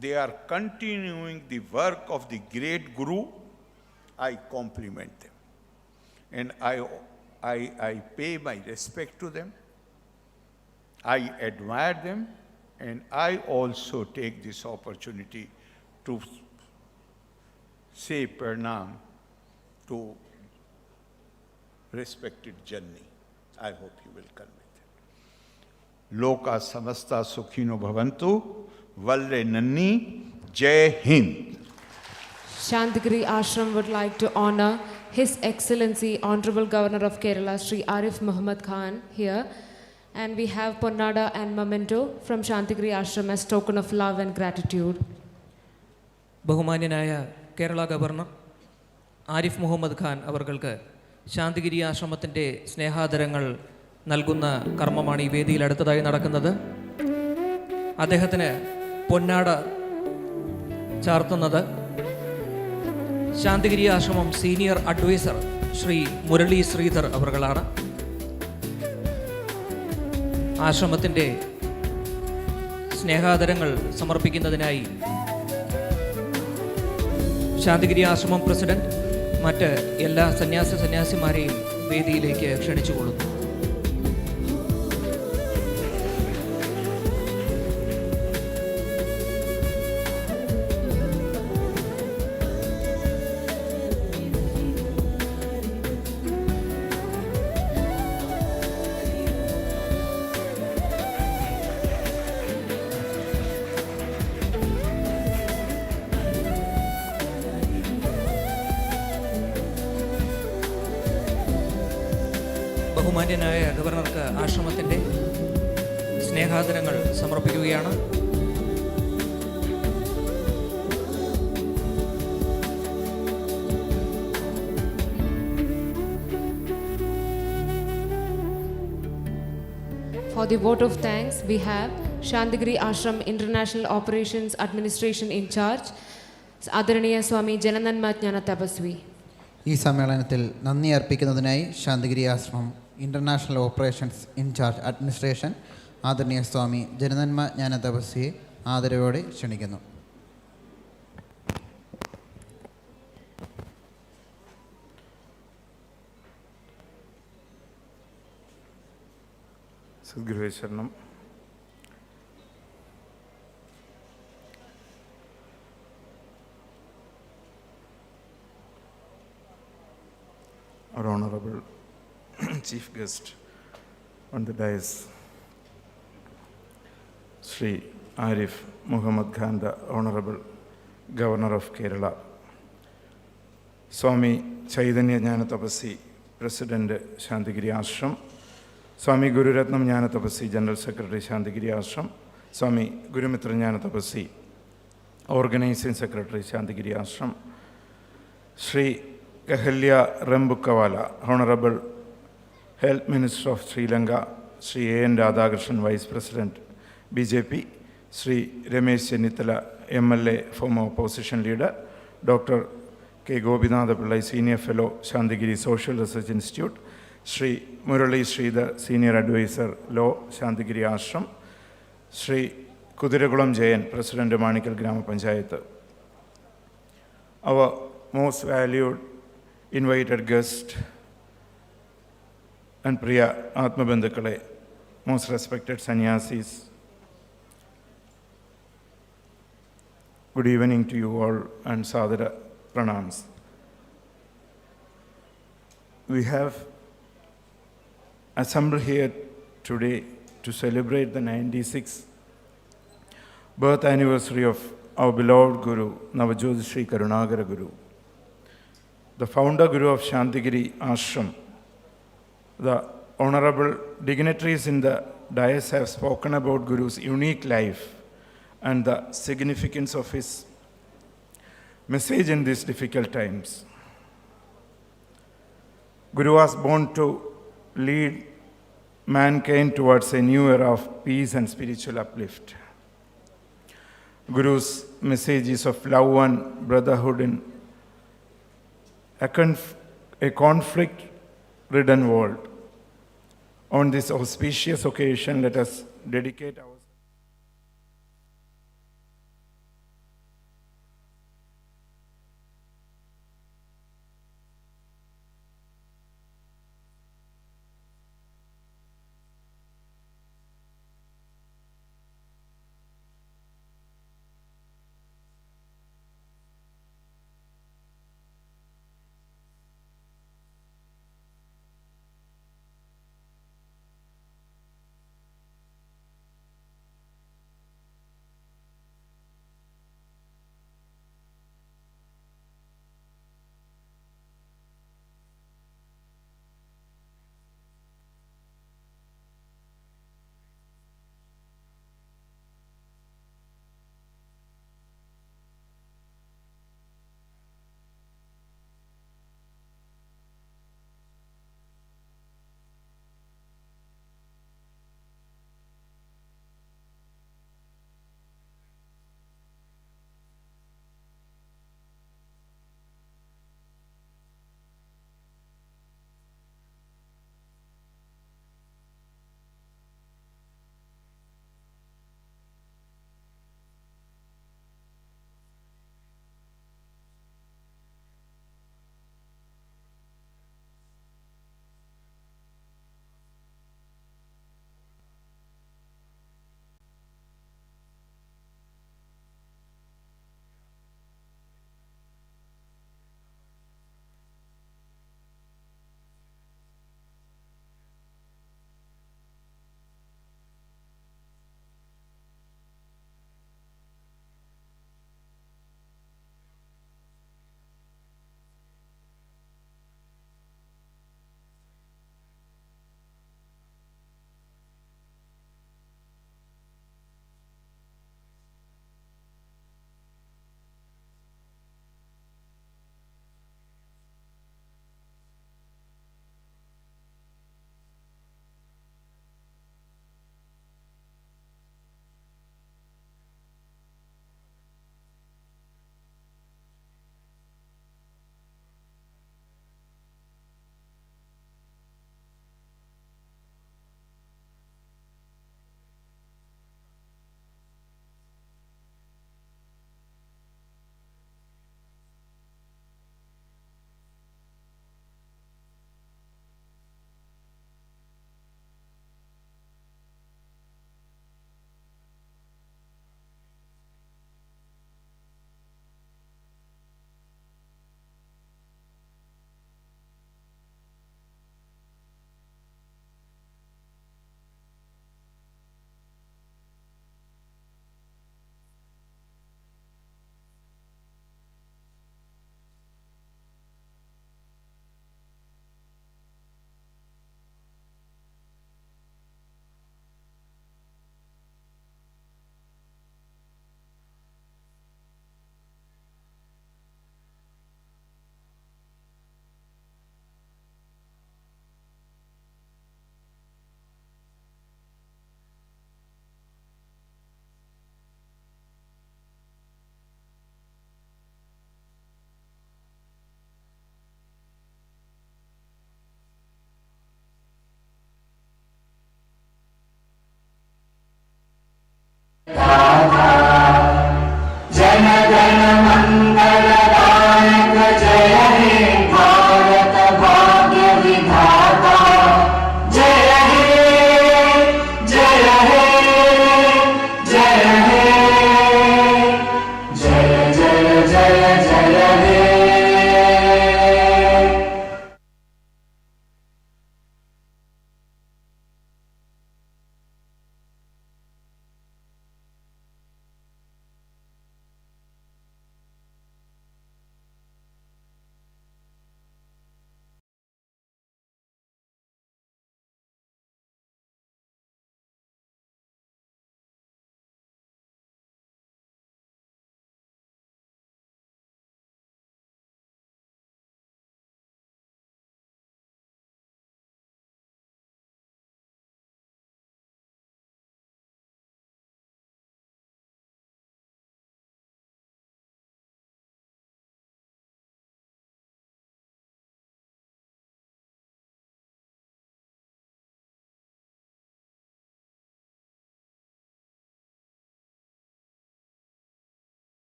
they are continuing the work of the great Guru. I compliment them. And I pay my respect to them. I admire them. And I also take this opportunity to say pranam to respected Janni. I hope you will come with them. Loka samasta sukhino bhavantu. Valle nanni. Jai Hind. Santhigiri Ashram would like to honor His Excellency Honorable Governor of Kerala, Sri Arif Mohammad Khan here. And we have Ponnada and Memento from Santhigiri Ashram as token of love and gratitude. ബഹുമാന്യനായ Kerala governor Arif Mohammed Khan അവർകൾക്ക് Santhigiri ആശ്രമത്തിൻ്റെ സ്നേഹാദരങ്ങൾ നൽകുന്ന കർമ്മമാണ് ഈ വേദിയിൽ അടുത്തതായി നടക്കുന്നത്. അദ്ദേഹത്തിന് പൊന്നാട ചാർത്തുന്നത് ശാന്തിഗിരി ആശ്രമം സീനിയർ അഡ്വൈസർ ശ്രീ മുരളി ശ്രീധർ അവർകളാണ്. ആശ്രമത്തിൻ്റെ സ്നേഹാദരങ്ങൾ സമർപ്പിക്കുന്നതിനായി ശാന്തിഗിരി ആശ്രമം പ്രസിഡന്റ് മറ്റ് എല്ലാ സന്യാസിമാരെയും വേദിയിലേക്ക് ക്ഷണിച്ചുകൊള്ളുന്നു. ബഹുമാന്യനായ ഗവർണർക്ക് ആശ്രമത്തിൻ്റെ സ്നേഹാദരങ്ങൾ സമർപ്പിക്കുകയാണ്. For the vote of thanks, we have Santhigiri Ashram International Operations Administration in charge, Adaraniya Swami Janananma Jnana Tapasvi. ഈ സമ്മേളനത്തിൽ നന്ദി അർപ്പിക്കുന്നതിനായി ശാന്തിഗിരി ആശ്രമം ഇൻ്റർനാഷണൽ ഓപ്പറേഷൻസ് ഇൻചാർജ് അഡ്മിനിസ്ട്രേഷൻ ആദരണീയ സ്വാമി ജനനന്മ ജ്ഞാന തപസ്വിയെ ആദരവോടെ ക്ഷണിക്കുന്നു. സദ്ഗുരുവേശ്വരണം. Our Honorable Chief Guest on the dais, Sri Arif Mohammad Khan, the Honorable Governor of Kerala, Swami Chaitanya Jnanatapasi, President Santhigiri Ashram, Swami Guru Ratnam Jnanatapasi, General Secretary Santhigiri Ashram, Swami Guru Mitra Jnanatapasi, Organizing Secretary Santhigiri Ashram, Sri Kehelia Rembukawala, Honorable Health Minister of Sri Lanka, Sri A.N. Radhakrishnan, Vice President, BJP, Sri Ramesh Chennithala, MLA, former opposition leader, Dr. K. Gopinatha Pillai, Senior Fellow, Santhigiri Social Research Institute, Sri Murali Sridhar, Senior Advisor, Law, Santhigiri Ashram, Sri Kudirakulam Jayan, President of Manikal Grama Panchayat. Our most valued invited guest and Priya Atmabandhakale, most respected sannyasis, good evening to you all and Sadhara Pranams. We have assembled here today to celebrate the 96th birth anniversary of our beloved Guru, Navapoojitham Karunagara Guru, the founder Guru of Santhigiri Ashram. The honorable dignitaries in the dais have spoken about Guru's unique life and the significance of his message in these difficult times. Guru was born to lead mankind towards a new era of peace and spiritual uplift. Guru's message is of love and brotherhood in a conflict-ridden world. On this auspicious occasion, let us dedicate our